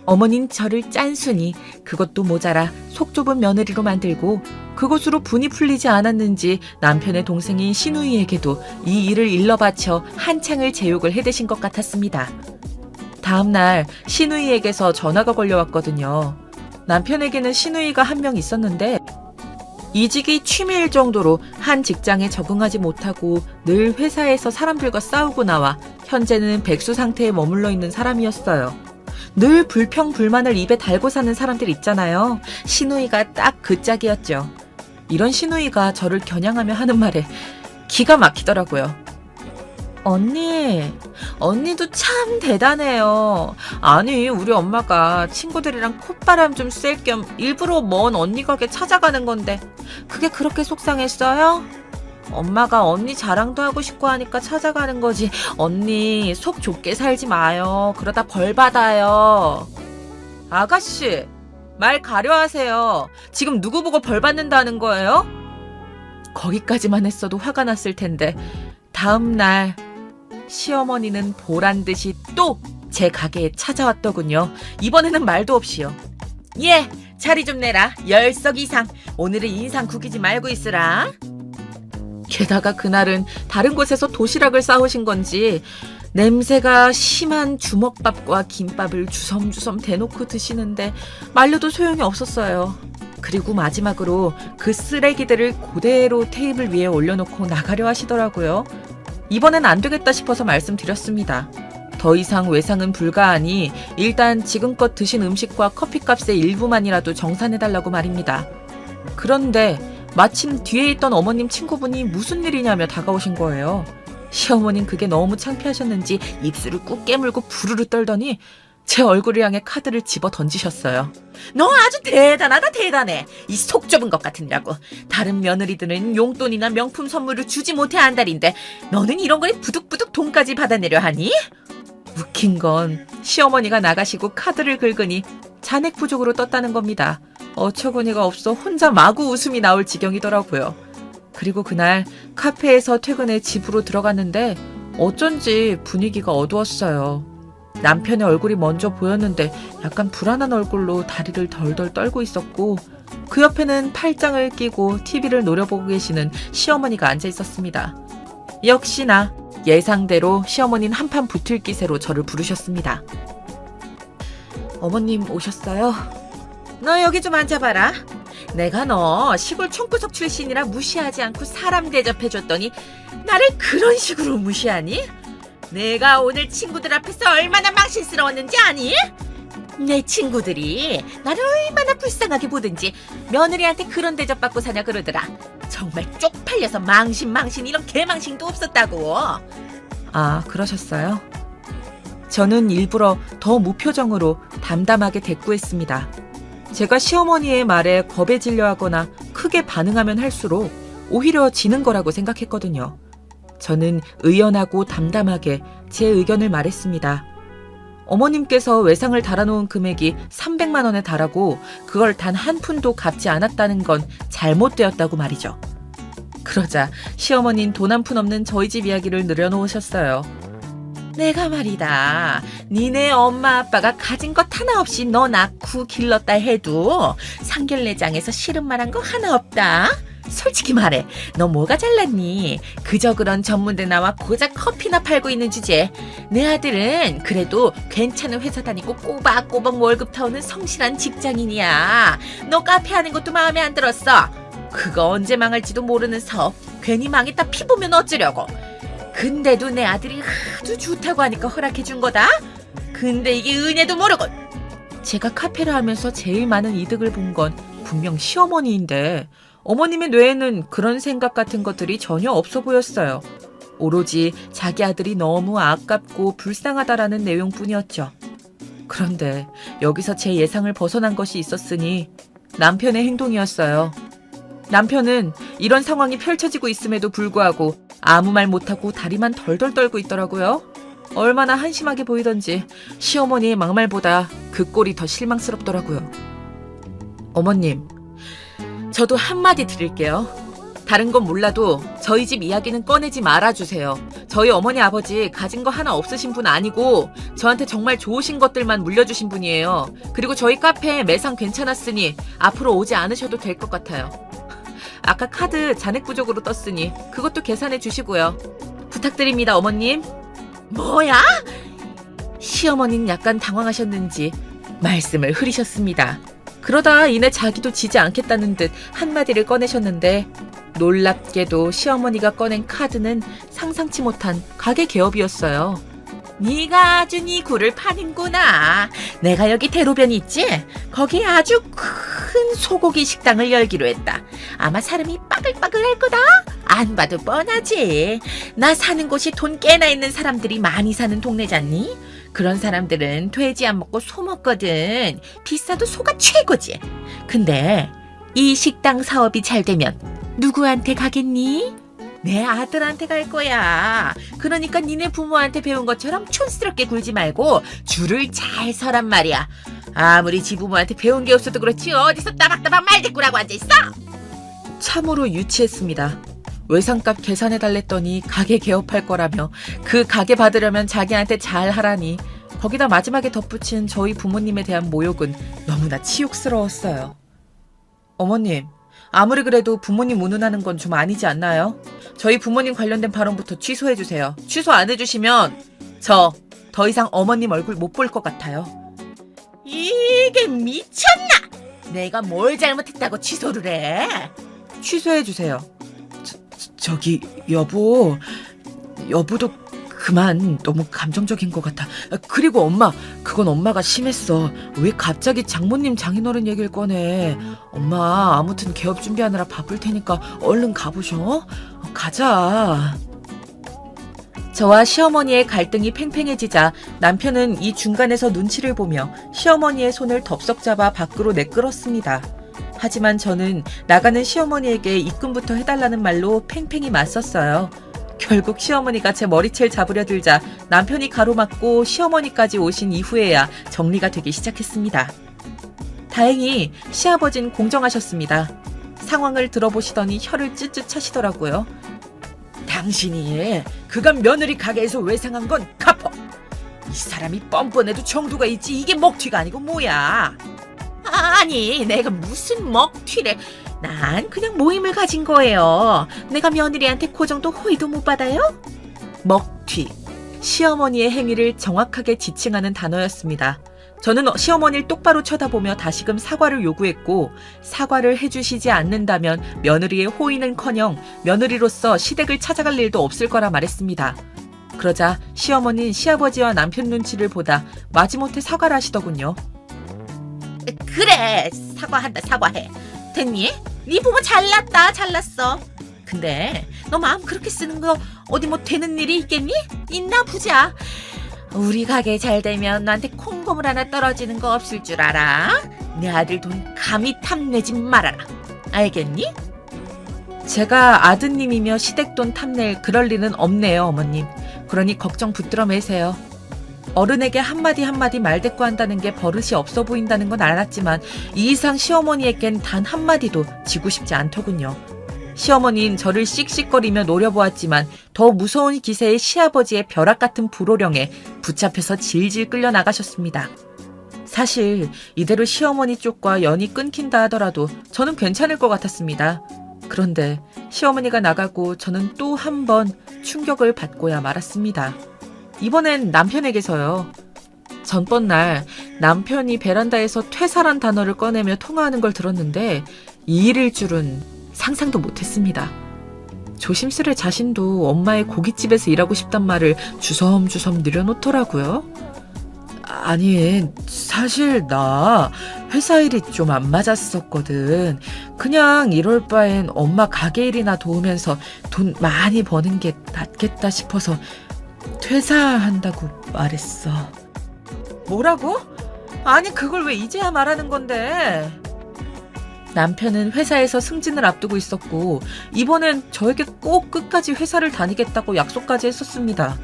어머닌 저를 짠순이, 그것도 모자라 속 좁은 며느리로 만들고 그것으로 분이 풀리지 않았는지 남편의 동생인 신우이에게도 이 일을 일러바쳐 한창을 제욕을 해대신 것 같았습니다. 다음 날 신우이에게서 전화가 걸려왔거든요. 남편에게는 신우이가 한 명 있었는데 이직이 취미일 정도로 한 직장에 적응하지 못하고 늘 회사에서 사람들과 싸우고 나와 현재는 백수 상태에 머물러 있는 사람이었어요. 늘 불평불만을 입에 달고 사는 사람들 있잖아요. 신우이가 딱 그 짝이었죠. 이런 신우이가 저를 겨냥하며 하는 말에 기가 막히더라고요. 언니도 참 대단해요. 아니, 우리 엄마가 친구들이랑 콧바람 좀 쐴 겸 일부러 먼 언니 가게 찾아가는 건데 그게 그렇게 속상했어요? 엄마가 언니 자랑도 하고 싶고 하니까 찾아가는 거지. 언니 속 좁게 살지 마요. 그러다 벌 받아요. 아가씨, 말 가려하세요. 지금 누구 보고 벌 받는다는 거예요? 거기까지만 했어도 화가 났을 텐데 다음 날 시어머니는 보란듯이 또 제 가게에 찾아왔더군요. 이번에는 말도 없이요. 예, 자리 좀 내라. 10석 이상. 오늘은 인상 구기지 말고 있으라. 게다가 그날은 다른 곳에서 도시락을 싸우신 건지 냄새가 심한 주먹밥과 김밥을 주섬주섬 대놓고 드시는데 말려도 소용이 없었어요. 그리고 마지막으로 그 쓰레기들을 그대로 테이블 위에 올려놓고 나가려 하시더라고요. 이번엔 안 되겠다 싶어서 말씀드렸습니다. 더 이상 외상은 불가하니 일단 지금껏 드신 음식과 커피값의 일부만이라도 정산해달라고 말입니다. 그런데 마침 뒤에 있던 어머님 친구분이 무슨 일이냐며 다가오신 거예요. 시어머님 그게 너무 창피하셨는지 입술을 꾹 깨물고 부르르 떨더니 제 얼굴을 향해 카드를 집어 던지셨어요. 너 아주 대단하다 대단해. 이 속 좁은 것 같으니라고. 다른 며느리들은 용돈이나 명품 선물을 주지 못해 안달인데 너는 이런 거에 부득부득 돈까지 받아내려 하니? 웃긴 건 시어머니가 나가시고 카드를 긁으니 잔액 부족으로 떴다는 겁니다. 어처구니가 없어 혼자 마구 웃음이 나올 지경이더라고요. 그리고 그날 카페에서 퇴근해 집으로 들어갔는데 어쩐지 분위기가 어두웠어요. 남편의 얼굴이 먼저 보였는데 약간 불안한 얼굴로 다리를 덜덜 떨고 있었고 그 옆에는 팔짱을 끼고 TV를 노려보고 계시는 시어머니가 앉아 있었습니다. 역시나 예상대로 시어머니는 한판 붙을 기세로 저를 부르셨습니다. 어머님 오셨어요? 너 여기 좀 앉아봐라. 내가 너 시골 총구석 출신이라 무시하지 않고 사람 대접해줬더니 나를 그런 식으로 무시하니? 내가 오늘 친구들 앞에서 얼마나 망신스러웠는지 아니? 내 친구들이 나를 얼마나 불쌍하게 보든지 며느리한테 그런 대접받고 사냐 그러더라. 정말 쪽팔려서 망신 이런 개망신도 없었다고. 아, 그러셨어요? 저는 일부러 더 무표정으로 담담하게 대꾸했습니다. 제가 시어머니의 말에 겁에 질려 하거나 크게 반응하면 할수록 오히려 지는 거라고 생각했거든요. 저는 의연하고 담담하게 제 의견을 말했습니다. 어머님께서 외상을 달아놓은 금액이 300만 원에 달하고 그걸 단 한 푼도 갚지 않았다는 건 잘못되었다고 말이죠. 그러자 시어머니는 돈 한 푼 없는 저희 집 이야기를 늘어놓으셨어요. 내가 말이다. 니네 엄마 아빠가 가진 것 하나 없이 너 낳고 길렀다 해도 상견례장에서 싫은 말 한 거 하나 없다. 솔직히 말해. 너 뭐가 잘났니? 그저 그런 전문대 나와 고작 커피나 팔고 있는 주제에 내 아들은 그래도 괜찮은 회사 다니고 꼬박꼬박 월급 타오는 성실한 직장인이야. 너 카페 하는 것도 마음에 안 들었어. 그거 언제 망할지도 모르는 사업 괜히 망했다 피보면 어쩌려고. 근데도 내 아들이 하도 좋다고 하니까 허락해준 거다. 근데 이게 은혜도 모르고. 제가 카페를 하면서 제일 많은 이득을 본 건 분명 시어머니인데 어머님의 뇌에는 그런 생각 같은 것들이 전혀 없어 보였어요. 오로지 자기 아들이 너무 아깝고 불쌍하다라는 내용뿐이었죠. 그런데 여기서 제 예상을 벗어난 것이 있었으니 남편의 행동이었어요. 남편은 이런 상황이 펼쳐지고 있음에도 불구하고 아무 말 못하고 다리만 덜덜 떨고 있더라고요. 얼마나 한심하게 보이던지 시어머니의 막말보다 그 꼴이 더 실망스럽더라고요. 어머님, 저도 한마디 드릴게요. 다른 건 몰라도 저희 집 이야기는 꺼내지 말아주세요. 저희 어머니 아버지 가진 거 하나 없으신 분 아니고 저한테 정말 좋으신 것들만 물려주신 분이에요. 그리고 저희 카페 매상 괜찮았으니 앞으로 오지 않으셔도 될 것 같아요. 아까 카드 잔액 부족으로 떴으니 그것도 계산해 주시고요. 부탁드립니다, 어머님. 뭐야? 시어머니는 약간 당황하셨는지 말씀을 흐리셨습니다. 그러다 이내 자기도 지지 않겠다는 듯 한마디를 꺼내셨는데 놀랍게도 시어머니가 꺼낸 카드는 상상치 못한 가게 개업이었어요. 네가 아주 네 굴을 파는구나. 내가 여기 대로변이 있지? 거기 아주 큰 소고기 식당을 열기로 했다. 아마 사람이 빠글빠글할 거다. 안 봐도 뻔하지. 나 사는 곳이 돈 꽤나 있는 사람들이 많이 사는 동네잖니? 그런 사람들은 돼지 안 먹고 소 먹거든. 비싸도 소가 최고지. 근데 이 식당 사업이 잘 되면 누구한테 가겠니? 내 아들한테 갈 거야. 그러니까 니네 부모한테 배운 것처럼 촌스럽게 굴지 말고 줄을 잘 서란 말이야. 아무리 지 부모한테 배운 게 없어도 그렇지 어디서 따박따박 말대꾸라고 앉아있어? 참으로 유치했습니다. 외상값 계산해달랬더니 가게 개업할 거라며 그 가게 받으려면 자기한테 잘하라니 거기다 마지막에 덧붙인 저희 부모님에 대한 모욕은 너무나 치욕스러웠어요. 어머님, 아무리 그래도 부모님 운운하는 건 좀 아니지 않나요? 저희 부모님 관련된 발언부터 취소해주세요. 취소 안 해주시면 저 더 이상 어머님 얼굴 못 볼 것 같아요. 이게 미쳤나? 내가 뭘 잘못했다고 취소를 해? 취소해주세요. 저기 여보도 그만, 너무 감정적인 것 같아. 그리고 엄마, 그건 엄마가 심했어. 왜 갑자기 장모님 장인어른 얘기를 꺼내. 엄마, 아무튼 개업 준비하느라 바쁠 테니까 얼른 가보셔. 가자. 저와 시어머니의 갈등이 팽팽해지자 남편은 이 중간에서 눈치를 보며 시어머니의 손을 덥석 잡아 밖으로 내끌었습니다. 하지만 저는 나가는 시어머니에게 입금부터 해달라는 말로 팽팽히 맞섰어요. 결국 시어머니가 제 머리채를 잡으려 들자 남편이 가로막고 시어머니까지 오신 이후에야 정리가 되기 시작했습니다. 다행히 시아버진 공정하셨습니다. 상황을 들어보시더니 혀를 ጭጭ 차시더라고요. 당신이 그간 며느리 가게에서 외상한 건 갚어. 이 사람이 뻔뻔해도 정도가 있지 이게 먹튀가 아니고 뭐야. 아니, 내가 무슨 먹튀래. 난 그냥 모임을 가진 거예요. 내가 며느리한테 그 정도 호의도 못 받아요? 먹튀. 시어머니의 행위를 정확하게 지칭하는 단어였습니다. 저는 시어머니를 똑바로 쳐다보며 다시금 사과를 요구했고 사과를 해주시지 않는다면 며느리의 호의는커녕 며느리로서 시댁을 찾아갈 일도 없을 거라 말했습니다. 그러자 시어머니는 시아버지와 남편 눈치를 보다 마지못해 사과를 하시더군요. 그래, 사과한다, 사과해. 됐니? 네 부모 잘났다, 잘났어. 근데 너 마음 그렇게 쓰는 거 어디 뭐 되는 일이 있겠니? 있나 보자. 우리 가게 잘 되면 너한테 콩고물 하나 떨어지는 거 없을 줄 알아? 내 아들 돈 감히 탐내지 말아라. 알겠니? 제가 아드님이며 시댁돈 탐낼 그럴 리는 없네요, 어머님. 그러니 걱정 붙들어 매세요. 어른에게 한마디 한마디 말대꾸한다는 게 버릇이 없어 보인다는 건 알았지만 이 이상 시어머니에겐 단 한마디도 지고 싶지 않더군요. 시어머니는 저를 씩씩거리며 노려보았지만 더 무서운 기세의 시아버지의 벼락 같은 불호령에 붙잡혀서 질질 끌려나가셨습니다. 사실 이대로 시어머니 쪽과 연이 끊긴다 하더라도 저는 괜찮을 것 같았습니다. 그런데 시어머니가 나가고 저는 또 한 번 충격을 받고야 말았습니다. 이번엔 남편에게서요. 전번 날 남편이 베란다에서 퇴사란 단어를 꺼내며 통화하는 걸 들었는데 이 일일 줄은 상상도 못했습니다. 조심스레 자신도 엄마의 고깃집에서 일하고 싶단 말을 주섬주섬 늘여놓더라고요. 아니, 사실 나 회사 일이 좀 안 맞았었거든. 그냥 이럴 바엔 엄마 가게 일이나 도우면서 돈 많이 버는 게 낫겠다 싶어서 퇴사한다고 말했어. 뭐라고? 아니, 그걸 왜 이제야 말하는 건데? 남편은 회사에서 승진을 앞두고 있었고 이번엔 저에게 꼭 끝까지 회사를 다니겠다고 약속까지 했었습니다.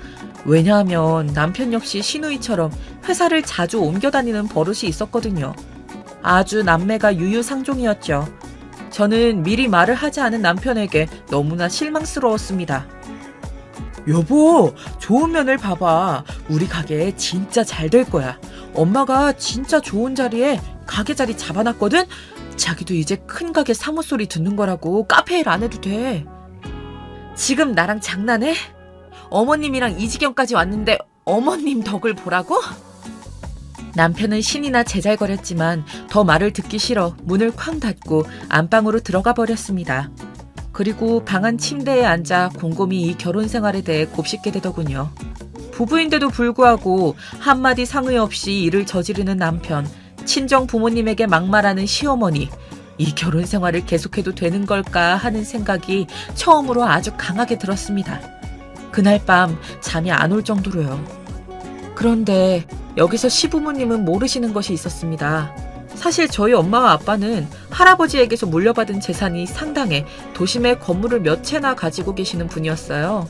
왜냐하면 남편 역시 시누이처럼 회사를 자주 옮겨 다니는 버릇이 있었거든요. 아주 남매가 유유상종이었죠. 저는 미리 말을 하지 않은 남편에게 너무나 실망스러웠습니다. 여보, 좋은 면을 봐봐. 우리 가게 진짜 잘 될 거야. 엄마가 진짜 좋은 자리에 가게 자리 잡아놨거든? 자기도 이제 큰 가게 사무소리 듣는 거라고 카페 일 안 해도 돼. 지금 나랑 장난해? 어머님이랑 이 지경까지 왔는데 어머님 덕을 보라고? 남편은 신이나 제잘거렸지만 더 말을 듣기 싫어 문을 쾅 닫고 안방으로 들어가 버렸습니다. 그리고 방 안 침대에 앉아 곰곰이 이 결혼 생활에 대해 곱씹게 되더군요. 부부인데도 불구하고 한마디 상의 없이 일을 저지르는 남편, 친정 부모님에게 막말하는 시어머니, 이 결혼 생활을 계속해도 되는 걸까 하는 생각이 처음으로 아주 강하게 들었습니다. 그날 밤 잠이 안 올 정도로요. 그런데 여기서 시부모님은 모르시는 것이 있었습니다. 사실 저희 엄마와 아빠는 할아버지에게서 물려받은 재산이 상당해 도심에 건물을 몇 채나 가지고 계시는 분이었어요.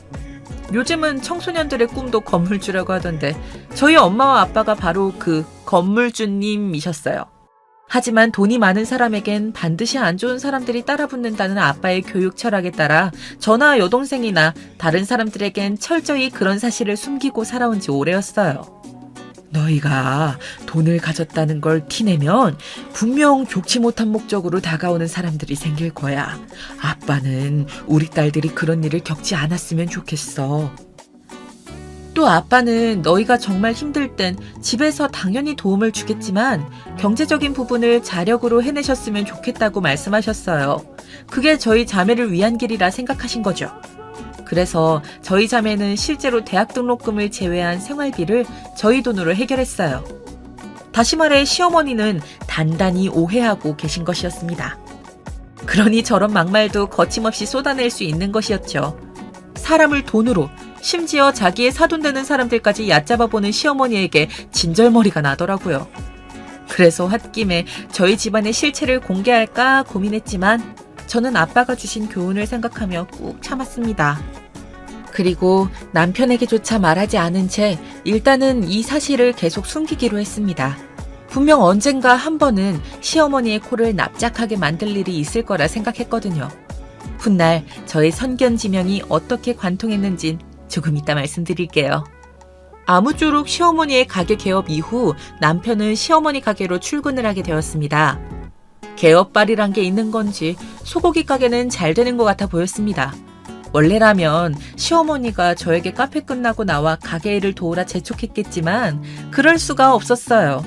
요즘은 청소년들의 꿈도 건물주라고 하던데 저희 엄마와 아빠가 바로 그 건물주님이셨어요. 하지만 돈이 많은 사람에겐 반드시 안 좋은 사람들이 따라붙는다는 아빠의 교육 철학에 따라 저나 여동생이나 다른 사람들에겐 철저히 그런 사실을 숨기고 살아온 지 오래였어요. 너희가 돈을 가졌다는 걸 티내면 분명 좋지 못한 목적으로 다가오는 사람들이 생길 거야. 아빠는 우리 딸들이 그런 일을 겪지 않았으면 좋겠어. 또 아빠는 너희가 정말 힘들 땐 집에서 당연히 도움을 주겠지만 경제적인 부분을 자력으로 해내셨으면 좋겠다고 말씀하셨어요. 그게 저희 자매를 위한 길이라 생각하신 거죠. 그래서 저희 자매는 실제로 대학 등록금을 제외한 생활비를 저희 돈으로 해결했어요. 다시 말해 시어머니는 단단히 오해하고 계신 것이었습니다. 그러니 저런 막말도 거침없이 쏟아낼 수 있는 것이었죠. 사람을 돈으로, 심지어 자기의 사돈되는 사람들까지 얕잡아보는 시어머니에게 진절머리가 나더라고요. 그래서 홧김에 저희 집안의 실체를 공개할까 고민했지만 저는 아빠가 주신 교훈을 생각하며 꾹 참았습니다. 그리고 남편에게조차 말하지 않은 채 일단은 이 사실을 계속 숨기기로 했습니다. 분명 언젠가 한 번은 시어머니의 코를 납작하게 만들 일이 있을 거라 생각했거든요. 훗날 저의 선견지명이 어떻게 관통했는진 조금 이따 말씀드릴게요. 아무쪼록 시어머니의 가게 개업 이후 남편은 시어머니 가게로 출근을 하게 되었습니다. 개업발이란 게 있는 건지 소고기 가게는 잘 되는 것 같아 보였습니다. 원래라면 시어머니가 저에게 카페 끝나고 나와 가게 일을 도우라 재촉했겠지만 그럴 수가 없었어요.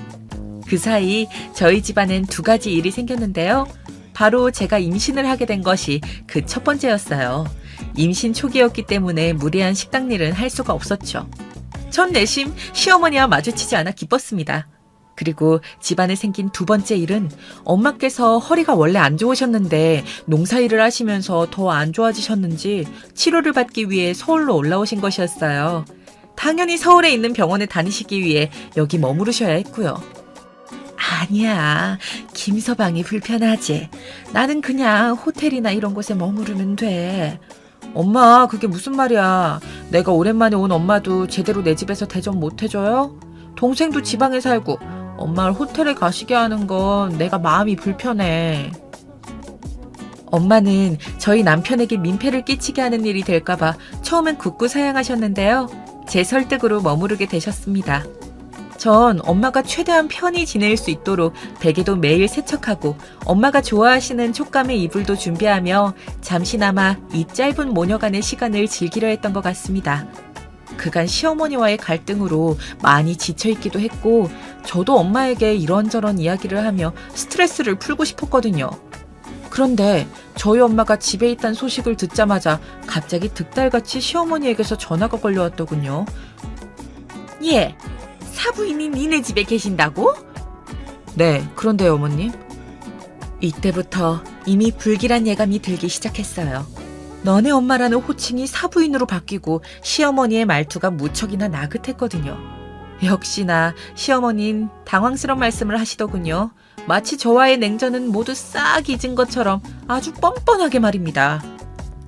그 사이 저희 집안엔 두 가지 일이 생겼는데요. 바로 제가 임신을 하게 된 것이 그 첫 번째였어요. 임신 초기였기 때문에 무리한 식당 일은 할 수가 없었죠. 전 내심 시어머니와 마주치지 않아 기뻤습니다. 그리고 집안에 생긴 두 번째 일은 엄마께서 허리가 원래 안 좋으셨는데 농사일을 하시면서 더 안 좋아지셨는지 치료를 받기 위해 서울로 올라오신 것이었어요. 당연히 서울에 있는 병원에 다니시기 위해 여기 머무르셔야 했고요. 아니야, 김서방이 불편하지. 나는 그냥 호텔이나 이런 곳에 머무르면 돼. 엄마, 그게 무슨 말이야. 내가 오랜만에 온 엄마도 제대로 내 집에서 대접 못 해줘요? 동생도 지방에 살고 엄마를 호텔에 가시게 하는 건 내가 마음이 불편해. 엄마는 저희 남편에게 민폐를 끼치게 하는 일이 될까봐 처음엔 굳고 사양하셨는데요. 제 설득으로 머무르게 되셨습니다. 전 엄마가 최대한 편히 지낼 수 있도록 베개도 매일 세척하고 엄마가 좋아하시는 촉감의 이불도 준비하며 잠시나마 이 짧은 모녀간의 시간을 즐기려 했던 것 같습니다. 그간 시어머니와의 갈등으로 많이 지쳐있기도 했고 저도 엄마에게 이런저런 이야기를 하며 스트레스를 풀고 싶었거든요. 그런데 저희 엄마가 집에 있다는 소식을 듣자마자 갑자기 득달같이 시어머니에게서 전화가 걸려왔더군요. 예, 사부인이 니네 집에 계신다고? 네, 그런데요 어머님. 이때부터 이미 불길한 예감이 들기 시작했어요. 너네 엄마라는 호칭이 사부인으로 바뀌고 시어머니의 말투가 무척이나 나긋했거든요. 역시나 시어머니는 당황스러운 말씀을 하시더군요. 마치 저와의 냉전은 모두 싹 잊은 것처럼 아주 뻔뻔하게 말입니다.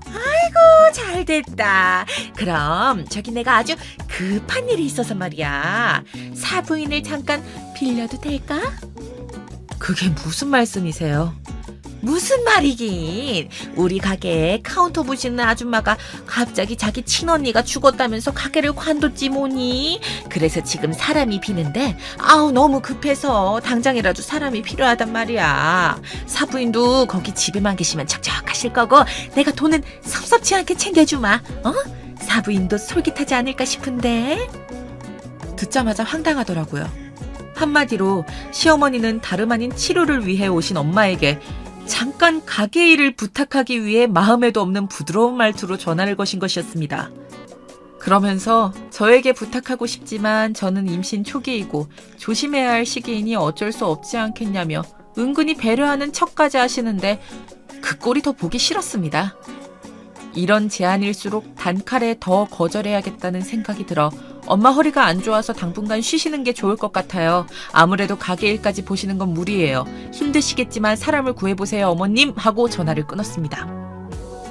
아이고 잘됐다. 그럼 저기 내가 아주 급한 일이 있어서 말이야. 사부인을 잠깐 빌려도 될까? 그게 무슨 말씀이세요? 무슨 말이긴. 우리 가게에 카운터 보시는 아줌마가 갑자기 자기 친언니가 죽었다면서 가게를 관뒀지 뭐니. 그래서 지금 사람이 비는데 아우 너무 급해서 당장이라도 사람이 필요하단 말이야. 사부인도 거기 집에만 계시면 척척하실 거고 내가 돈은 섭섭치 않게 챙겨주마. 어? 사부인도 솔깃하지 않을까 싶은데. 듣자마자 황당하더라고요. 한마디로 시어머니는 다름 아닌 치료를 위해 오신 엄마에게 잠깐 가게 일을 부탁하기 위해 마음에도 없는 부드러운 말투로 전화를 거신 것이었습니다. 그러면서 저에게 부탁하고 싶지만 저는 임신 초기이고 조심해야 할 시기이니 어쩔 수 없지 않겠냐며 은근히 배려하는 척까지 하시는데 그 꼴이 더 보기 싫었습니다. 이런 제안일수록 단칼에 더 거절해야겠다는 생각이 들어 엄마 허리가 안 좋아서 당분간 쉬시는 게 좋을 것 같아요. 아무래도 가게 일까지 보시는 건 무리예요. 힘드시겠지만 사람을 구해보세요 어머님 하고 전화를 끊었습니다.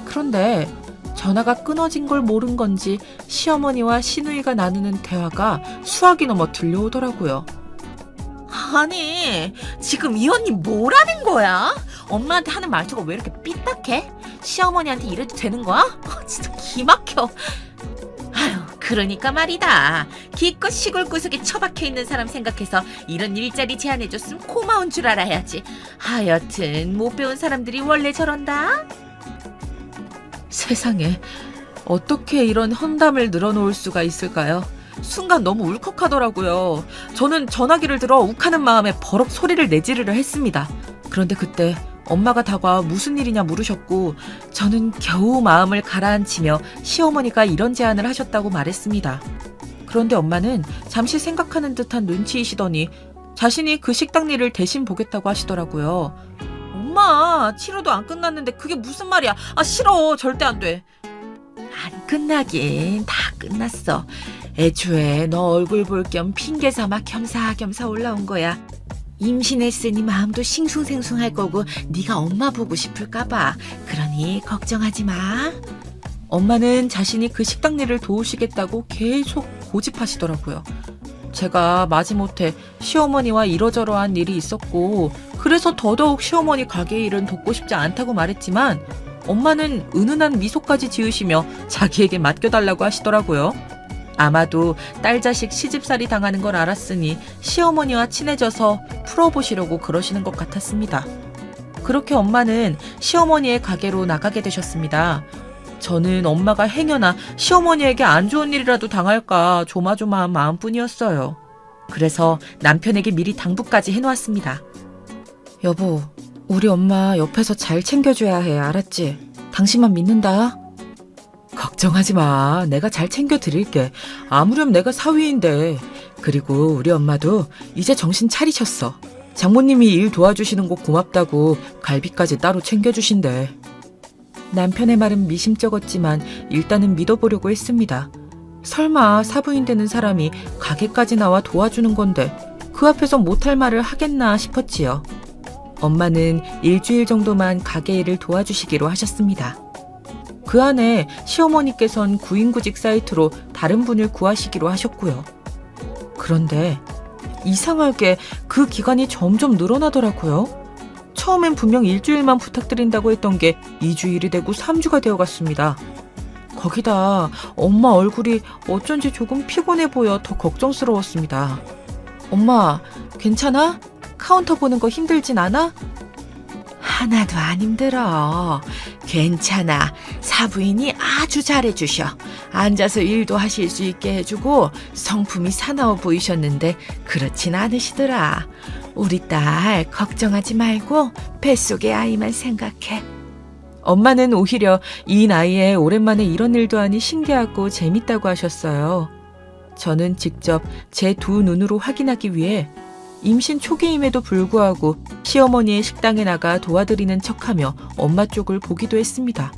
그런데 전화가 끊어진 걸 모른 건지 시어머니와 시누이가 나누는 대화가 수학이 넘어 들려오더라고요. 아니 지금 이 언니 뭐라는 거야? 엄마한테 하는 말투가 왜 이렇게 삐딱해? 시어머니한테 이래도 되는 거야? 진짜 기막혀. 아유 그러니까 말이다. 기껏 시골 구석에 처박혀 있는 사람 생각해서 이런 일자리 제안해줬으면 고마운 줄 알아야지. 하여튼 못 배운 사람들이 원래 저런다. 세상에 어떻게 이런 험담을 늘어놓을 수가 있을까요? 순간 너무 울컥하더라고요. 저는 전화기를 들어 욱하는 마음에 버럭 소리를 내지르려 했습니다. 그런데 그때 엄마가 다가와 무슨 일이냐 물으셨고 저는 겨우 마음을 가라앉히며 시어머니가 이런 제안을 하셨다고 말했습니다. 그런데 엄마는 잠시 생각하는 듯한 눈치이시더니 자신이 그 식당 일을 대신 보겠다고 하시더라고요. 엄마, 치료도 안 끝났는데 그게 무슨 말이야. 싫어. 절대 안 돼. 안 끝나긴 다 끝났어. 애초에 너 얼굴 볼 겸 핑계 삼아 겸사겸사 올라온 거야. 임신했으니 마음도 싱숭생숭할 거고 네가 엄마 보고 싶을까 봐. 그러니 걱정하지 마. 엄마는 자신이 그 식당 일을 도우시겠다고 계속 고집하시더라고요. 제가 마지못해 시어머니와 이러저러한 일이 있었고 그래서 더더욱 시어머니 가게 일은 돕고 싶지 않다고 말했지만 엄마는 은은한 미소까지 지으시며 자기에게 맡겨달라고 하시더라고요. 아마도 딸 자식 시집살이 당하는 걸 알았으니 시어머니와 친해져서 풀어보시려고 그러시는 것 같았습니다. 그렇게 엄마는 시어머니의 가게로 나가게 되셨습니다. 저는 엄마가 행여나 시어머니에게 안 좋은 일이라도 당할까 조마조마한 마음뿐이었어요. 그래서 남편에게 미리 당부까지 해놓았습니다. 여보, 우리 엄마 옆에서 잘 챙겨줘야 해. 알았지? 당신만 믿는다. 걱정하지 마. 내가 잘 챙겨드릴게. 아무렴 내가 사위인데. 그리고 우리 엄마도 이제 정신 차리셨어. 장모님이 일 도와주시는 거 고맙다고 갈비까지 따로 챙겨주신대. 남편의 말은 미심쩍었지만 일단은 믿어보려고 했습니다. 설마 사부인 되는 사람이 가게까지 나와 도와주는 건데 그 앞에서 못할 말을 하겠나 싶었지요. 엄마는 일주일 정도만 가게 일을 도와주시기로 하셨습니다. 그 안에 시어머니께선 구인구직 사이트로 다른 분을 구하시기로 하셨고요. 그런데 이상하게 그 기간이 점점 늘어나더라고요. 처음엔 분명 일주일만 부탁드린다고 했던 게 2주일이 되고 3주가 되어갔습니다. 거기다 엄마 얼굴이 어쩐지 조금 피곤해 보여 더 걱정스러웠습니다. 엄마, 괜찮아? 카운터 보는 거 힘들진 않아? 하나도 안 힘들어. 괜찮아. 사부인이 아주 잘해주셔. 앉아서 일도 하실 수 있게 해주고 성품이 사나워 보이셨는데 그렇진 않으시더라. 우리 딸 걱정하지 말고 뱃속의 아이만 생각해. 엄마는 오히려 이 나이에 오랜만에 이런 일도 하니 신기하고 재밌다고 하셨어요. 저는 직접 제 두 눈으로 확인하기 위해 임신 초기임에도 불구하고 시어머니의 식당에 나가 도와드리는 척하며 엄마 쪽을 보기도 했습니다.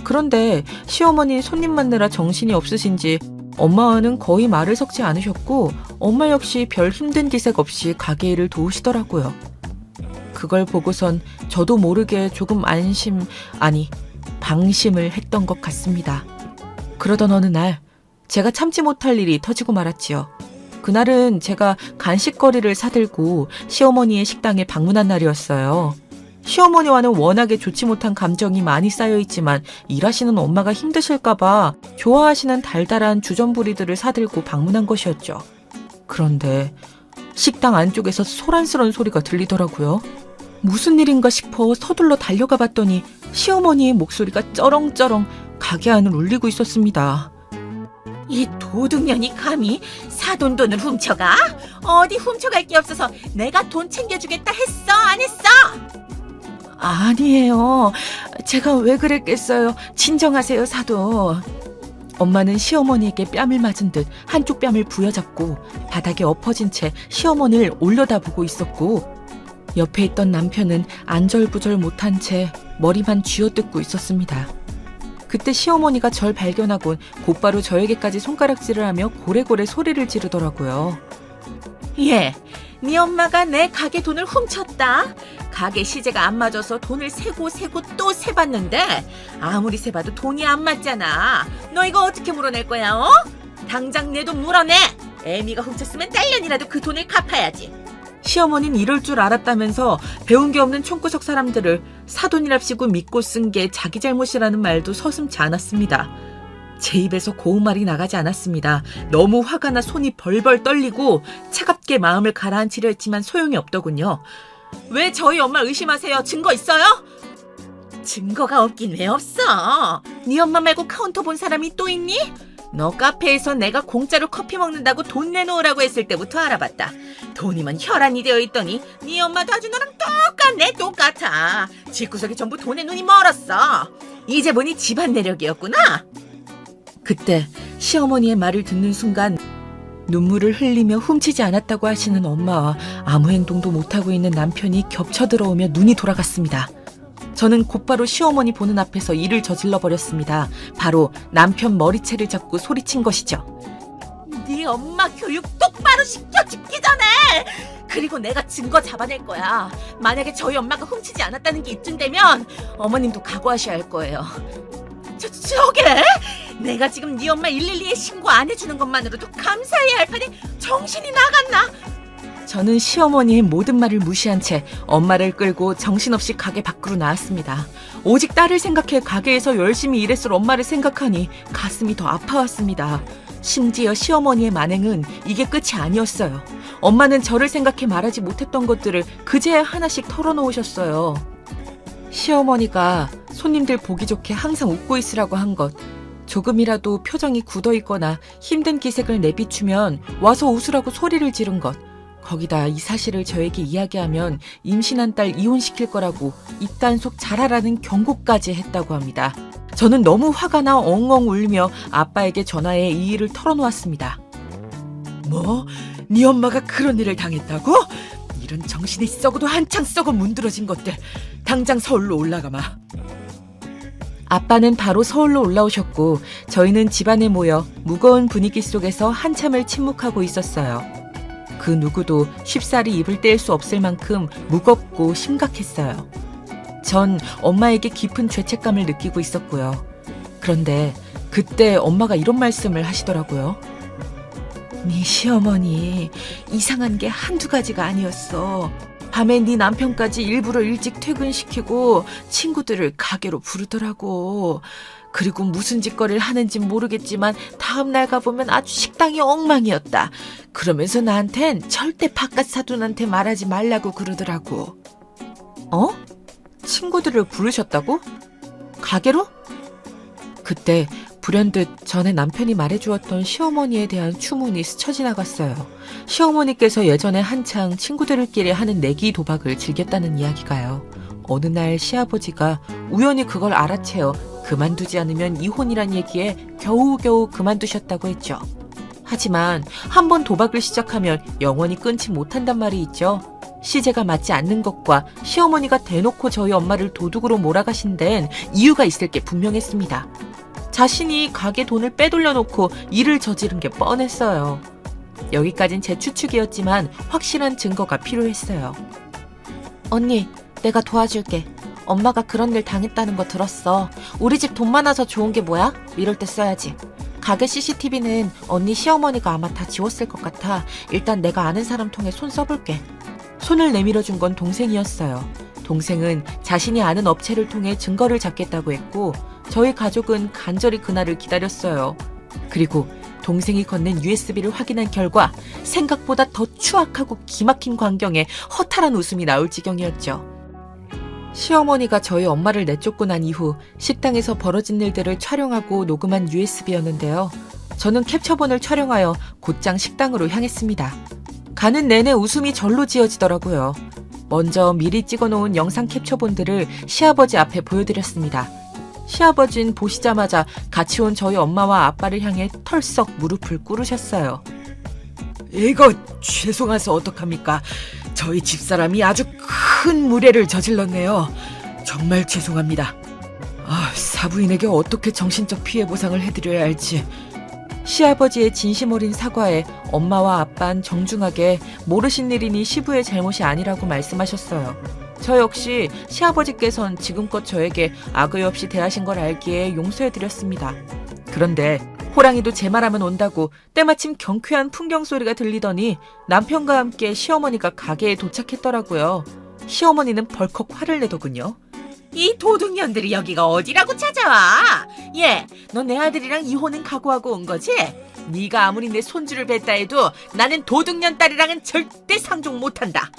그런데 시어머니 손님 만나라 정신이 없으신지 엄마와는 거의 말을 섞지 않으셨고 엄마 역시 별 힘든 기색 없이 가게 일을 도우시더라고요. 그걸 보고선 저도 모르게 조금 방심을 했던 것 같습니다. 그러던 어느 날 제가 참지 못할 일이 터지고 말았지요. 그날은 제가 간식거리를 사들고 시어머니의 식당에 방문한 날이었어요. 시어머니와는 워낙에 좋지 못한 감정이 많이 쌓여있지만 일하시는 엄마가 힘드실까봐 좋아하시는 달달한 주전부리들을 사들고 방문한 것이었죠. 그런데 식당 안쪽에서 소란스러운 소리가 들리더라고요. 무슨 일인가 싶어 서둘러 달려가 봤더니 시어머니의 목소리가 쩌렁쩌렁 가게 안을 울리고 있었습니다. 이 도둑년이 감히 사돈돈을 훔쳐가? 어디 훔쳐갈 게 없어서 내가 돈 챙겨주겠다 했어? 안 했어? 아니에요. 제가 왜 그랬겠어요. 진정하세요, 사돈. 엄마는 시어머니에게 뺨을 맞은 듯 한쪽 뺨을 부여잡고 바닥에 엎어진 채 시어머니를 올려다보고 있었고 옆에 있던 남편은 안절부절 못한 채 머리만 쥐어뜯고 있었습니다. 그때 시어머니가 절 발견하곤 곧바로 저에게까지 손가락질을 하며 고래고래 소리를 지르더라고요. 예, 네 엄마가 내 가게 돈을 훔쳤다. 가게 시제가 안 맞아서 돈을 세고 또 세봤는데 아무리 세봐도 돈이 안 맞잖아. 너 이거 어떻게 물어낼 거야? 당장 내 돈 물어내. 애미가 훔쳤으면 딸년이라도 그 돈을 갚아야지. 시어머니는 이럴 줄 알았다면서 배운 게 없는 촌구석 사람들을 사돈이랍시고 믿고 쓴 게 자기 잘못이라는 말도 서슴지 않았습니다. 제 입에서 고운 말이 나가지 않았습니다. 너무 화가 나 손이 벌벌 떨리고 차갑게 마음을 가라앉히려 했지만 소용이 없더군요. 왜 저희 엄마 의심하세요? 증거 있어요? 증거가 없긴 왜 없어? 네 엄마 말고 카운터 본 사람이 또 있니? 너 카페에서 내가 공짜로 커피 먹는다고 돈 내놓으라고 했을 때부터 알아봤다. 돈이면 혈안이 되어 있더니 네 엄마도 아주 너랑 똑같아. 집구석에 전부 돈에 눈이 멀었어. 이제 보니 집안 내력이었구나. 그때 시어머니의 말을 듣는 순간 눈물을 흘리며 훔치지 않았다고 하시는 엄마와 아무 행동도 못하고 있는 남편이 겹쳐 들어오며 눈이 돌아갔습니다. 저는 곧바로 시어머니 보는 앞에서 일을 저질러 버렸습니다. 바로 남편 머리채를 잡고 소리친 것이죠. 네 엄마 교육 똑바로 시켜 죽기 전에. 그리고 내가 증거 잡아낼 거야. 만약에 저희 엄마가 훔치지 않았다는 게 입증되면 어머님도 각오하셔야 할 거예요. 저게? 내가 지금 네 엄마 112에 신고 안 해주는 것만으로도 감사해야 할 판에 정신이 나갔나? 저는 시어머니의 모든 말을 무시한 채 엄마를 끌고 정신없이 가게 밖으로 나왔습니다. 오직 딸을 생각해 가게에서 열심히 일했을 엄마를 생각하니 가슴이 더 아파왔습니다. 심지어 시어머니의 만행은 이게 끝이 아니었어요. 엄마는 저를 생각해 말하지 못했던 것들을 그제야 하나씩 털어놓으셨어요. 시어머니가 손님들 보기 좋게 항상 웃고 있으라고 한 것, 조금이라도 표정이 굳어있거나 힘든 기색을 내비추면 와서 웃으라고 소리를 지른 것, 거기다 이 사실을 저에게 이야기하면 임신한 딸 이혼시킬 거라고 입단속 잘하라는 경고까지 했다고 합니다. 저는 너무 화가 나 엉엉 울며 아빠에게 전화해 이 일을 털어놓았습니다. 뭐? 네 엄마가 그런 일을 당했다고? 이런 정신이 썩어도 한창 썩어 문드러진 것들. 당장 서울로 올라가마. 아빠는 바로 서울로 올라오셨고 저희는 집안에 모여 무거운 분위기 속에서 한참을 침묵하고 있었어요. 그 누구도 쉽사리 입을 뗄 수 없을 만큼 무겁고 심각했어요. 전 엄마에게 깊은 죄책감을 느끼고 있었고요. 그런데 그때 엄마가 이런 말씀을 하시더라고요. 네 시어머니 이상한 게 한두 가지가 아니었어. 밤에 네 남편까지 일부러 일찍 퇴근시키고 친구들을 가게로 부르더라고. 그리고 무슨 짓거리를 하는진 모르겠지만 다음날 가보면 아주 식당이 엉망이었다. 그러면서 나한텐 절대 바깥 사돈한테 말하지 말라고 그러더라고. 어? 친구들을 부르셨다고? 가게로? 그때 불현듯 전에 남편이 말해주었던 시어머니에 대한 추문이 스쳐 지나갔어요. 시어머니께서 예전에 한창 친구들끼리 하는 내기 도박을 즐겼다는 이야기가요. 어느 날 시아버지가 우연히 그걸 알아채어 그만두지 않으면 이혼이란 얘기에 겨우겨우 그만두셨다고 했죠. 하지만 한번 도박을 시작하면 영원히 끊지 못한단 말이 있죠. 시제가 맞지 않는 것과 시어머니가 대놓고 저희 엄마를 도둑으로 몰아가신 데엔 이유가 있을 게 분명했습니다. 자신이 가게 돈을 빼돌려놓고 일을 저지른 게 뻔했어요. 여기까진 제 추측이었지만 확실한 증거가 필요했어요. 언니, 내가 도와줄게. 엄마가 그런 일 당했다는 거 들었어. 우리 집 돈 많아서 좋은 게 뭐야? 이럴 때 써야지. 가게 CCTV는 언니 시어머니가 아마 다 지웠을 것 같아. 일단 내가 아는 사람 통해 손 써볼게. 손을 내밀어준 건 동생이었어요. 동생은 자신이 아는 업체를 통해 증거를 잡겠다고 했고 저희 가족은 간절히 그날을 기다렸어요. 그리고 동생이 건넨 USB를 확인한 결과 생각보다 더 추악하고 기막힌 광경에 허탈한 웃음이 나올 지경이었죠. 시어머니가 저희 엄마를 내쫓고 난 이후 식당에서 벌어진 일들을 촬영하고 녹음한 USB였는데요. 저는 캡처본을 촬영하여 곧장 식당으로 향했습니다. 가는 내내 웃음이 절로 지어지더라고요. 먼저 미리 찍어놓은 영상 캡처본들을 시아버지 앞에 보여드렸습니다. 시아버진 보시자마자 같이 온 저희 엄마와 아빠를 향해 털썩 무릎을 꿇으셨어요. 이거 죄송해서 어떡합니까? 저희 집사람이 아주 큰 무례를 저질렀네요. 정말 죄송합니다. 사부인에게 어떻게 정신적 피해 보상을 해드려야 할지. 시아버지의 진심 어린 사과에 엄마와 아빠는 정중하게 모르신 일이니 시부의 잘못이 아니라고 말씀하셨어요. 저 역시 시아버지께선 지금껏 저에게 악의 없이 대하신 걸 알기에 용서해드렸습니다. 그런데 호랑이도 제 말하면 온다고 때마침 경쾌한 풍경 소리가 들리더니 남편과 함께 시어머니가 가게에 도착했더라고요. 시어머니는 벌컥 화를 내더군요. 이 도둑년들이 여기가 어디라고 찾아와? 얘, 너 내 아들이랑 이혼은 각오하고 온 거지? 네가 아무리 내 손주를 뵀다 해도 나는 도둑년 딸이랑은 절대 상종 못한다.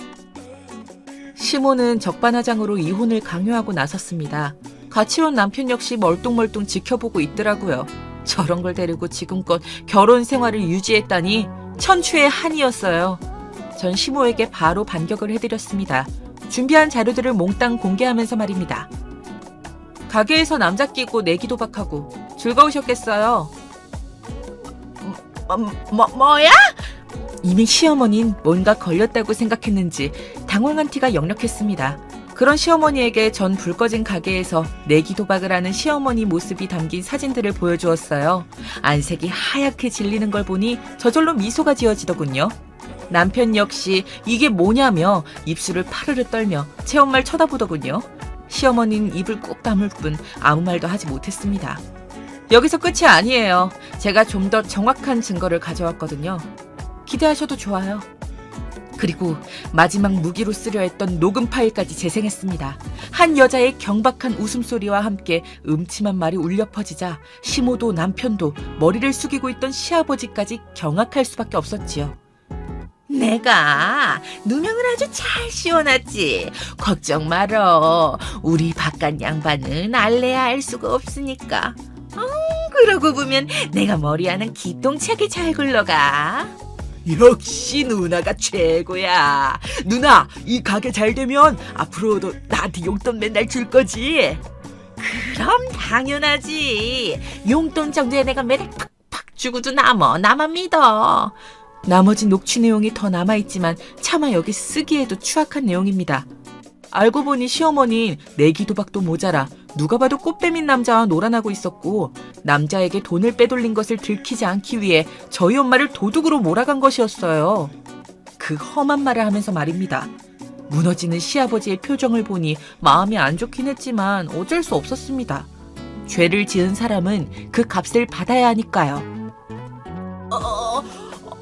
시모는 적반하장으로 이혼을 강요하고 나섰습니다. 같이 온 남편 역시 멀뚱멀뚱 지켜보고 있더라고요. 저런 걸 데리고 지금껏 결혼 생활을 유지했다니 천추의 한이었어요. 전 시모에게 바로 반격을 해드렸습니다. 준비한 자료들을 몽땅 공개하면서 말입니다. 가게에서 남자 끼고 내기 도박하고 즐거우셨겠어요. 뭐야? 이미 시어머니는 뭔가 걸렸다고 생각했는지 당황한 티가 역력했습니다. 그런 시어머니에게 전 불 꺼진 가게에서 내기 도박을 하는 시어머니 모습이 담긴 사진들을 보여주었어요. 안색이 하얗게 질리는 걸 보니 저절로 미소가 지어지더군요. 남편 역시 이게 뭐냐며 입술을 파르르 떨며 체온말 쳐다보더군요. 시어머니는 입을 꾹 다물 뿐 아무 말도 하지 못했습니다. 여기서 끝이 아니에요. 제가 좀 더 정확한 증거를 가져왔거든요. 기대하셔도 좋아요. 그리고 마지막 무기로 쓰려 했던 녹음 파일까지 재생했습니다. 한 여자의 경박한 웃음소리와 함께 음침한 말이 울려 퍼지자 시모도 남편도 머리를 숙이고 있던 시아버지까지 경악할 수밖에 없었지요. 내가 누명을 아주 잘 씌워놨지. 걱정 말어. 우리 바깥 양반은 알래야 알 수가 없으니까. 그러고 보면 내가 머리하는 기똥차게 잘 굴러가. 역시 누나가 최고야. 누나, 이 가게 잘 되면 앞으로도 나한테 용돈 맨날 줄 거지? 그럼 당연하지. 용돈 정도에 내가 매달 팍팍 주고도 남어. 나만 믿어. 나머지 녹취 내용이 더 남아있지만 차마 여기 쓰기에도 추악한 내용입니다. 알고 보니 시어머니는 내기 도박도 모자라 누가 봐도 꽃뱀인 남자와 놀아나고 있었고 남자에게 돈을 빼돌린 것을 들키지 않기 위해 저희 엄마를 도둑으로 몰아간 것이었어요. 그 험한 말을 하면서 말입니다. 무너지는 시아버지의 표정을 보니 마음이 안 좋긴 했지만 어쩔 수 없었습니다. 죄를 지은 사람은 그 값을 받아야 하니까요.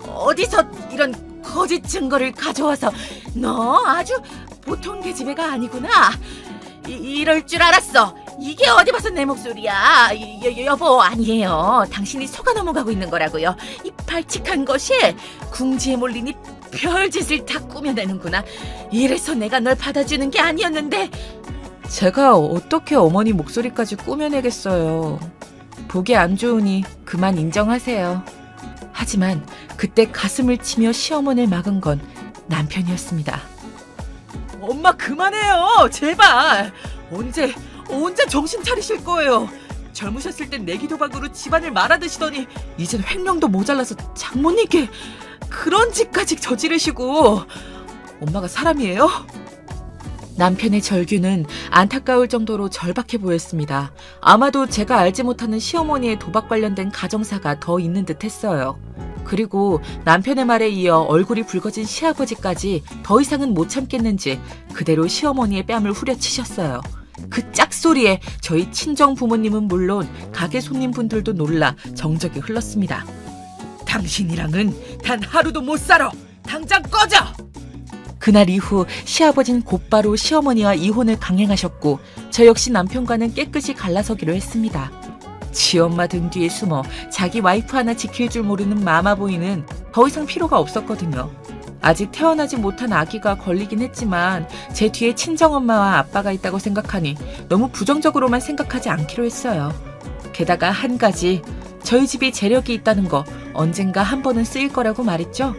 어디서 이런 거짓 증거를 가져와서. 너 아주 보통 계집애가 아니구나. 이럴 줄 알았어. 이게 어디 봐서 내 목소리야. 여보, 아니에요. 당신이 속아 넘어가고 있는 거라고요. 이 발칙한 것이 궁지에 몰리니 별짓을 다 꾸며내는구나. 이래서 내가 널 받아주는 게 아니었는데. 제가 어떻게 어머니 목소리까지 꾸며내겠어요. 보기 안 좋으니 그만 인정하세요. 하지만 그때 가슴을 치며 시어머니를 막은 건 남편이었습니다. 엄마 그만해요. 제발. 언제 정신 차리실 거예요. 젊으셨을 땐 내기 도박으로 집안을 말아드시더니 이젠 횡령도 모자라서 장모님께 그런 짓까지 저지르시고. 엄마가 사람이에요? 남편의 절규는 안타까울 정도로 절박해 보였습니다. 아마도 제가 알지 못하는 시어머니의 도박 관련된 가정사가 더 있는 듯 했어요. 그리고 남편의 말에 이어 얼굴이 붉어진 시아버지까지 더 이상은 못 참겠는지 그대로 시어머니의 뺨을 후려치셨어요. 그 짝소리에 저희 친정 부모님은 물론 가게 손님분들도 놀라 정적이 흘렀습니다. 당신이랑은 단 하루도 못 살아! 당장 꺼져! 그날 이후 시아버지는 곧바로 시어머니와 이혼을 강행하셨고 저 역시 남편과는 깨끗이 갈라서기로 했습니다. 지엄마 등 뒤에 숨어 자기 와이프 하나 지킬 줄 모르는 마마보이는 더 이상 필요가 없었거든요. 아직 태어나지 못한 아기가 걸리긴 했지만 제 뒤에 친정엄마와 아빠가 있다고 생각하니 너무 부정적으로만 생각하지 않기로 했어요. 게다가 한 가지, 저희 집이 재력이 있다는 거 언젠가 한 번은 쓰일 거라고 말했죠.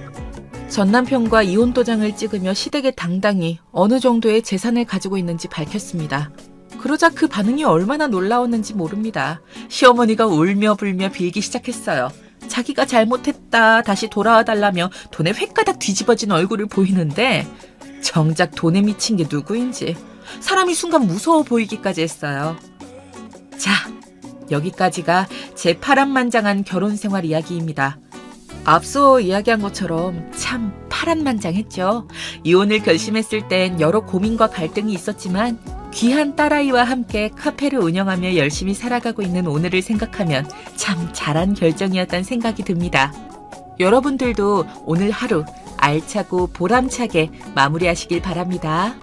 전 남편과 이혼 도장을 찍으며 시댁에 당당히 어느 정도의 재산을 가지고 있는지 밝혔습니다. 그러자 그 반응이 얼마나 놀라웠는지 모릅니다. 시어머니가 울며 불며 빌기 시작했어요. 자기가 잘못했다, 다시 돌아와 달라며 돈에 횟가닥 뒤집어진 얼굴을 보이는데 정작 돈에 미친 게 누구인지 사람이 순간 무서워 보이기까지 했어요. 자, 여기까지가 제 파란만장한 결혼 생활 이야기입니다. 앞서 이야기한 것처럼 참 파란만장했죠. 이혼을 결심했을 땐 여러 고민과 갈등이 있었지만 귀한 딸아이와 함께 카페를 운영하며 열심히 살아가고 있는 오늘을 생각하면 참 잘한 결정이었다는 생각이 듭니다. 여러분들도 오늘 하루 알차고 보람차게 마무리하시길 바랍니다.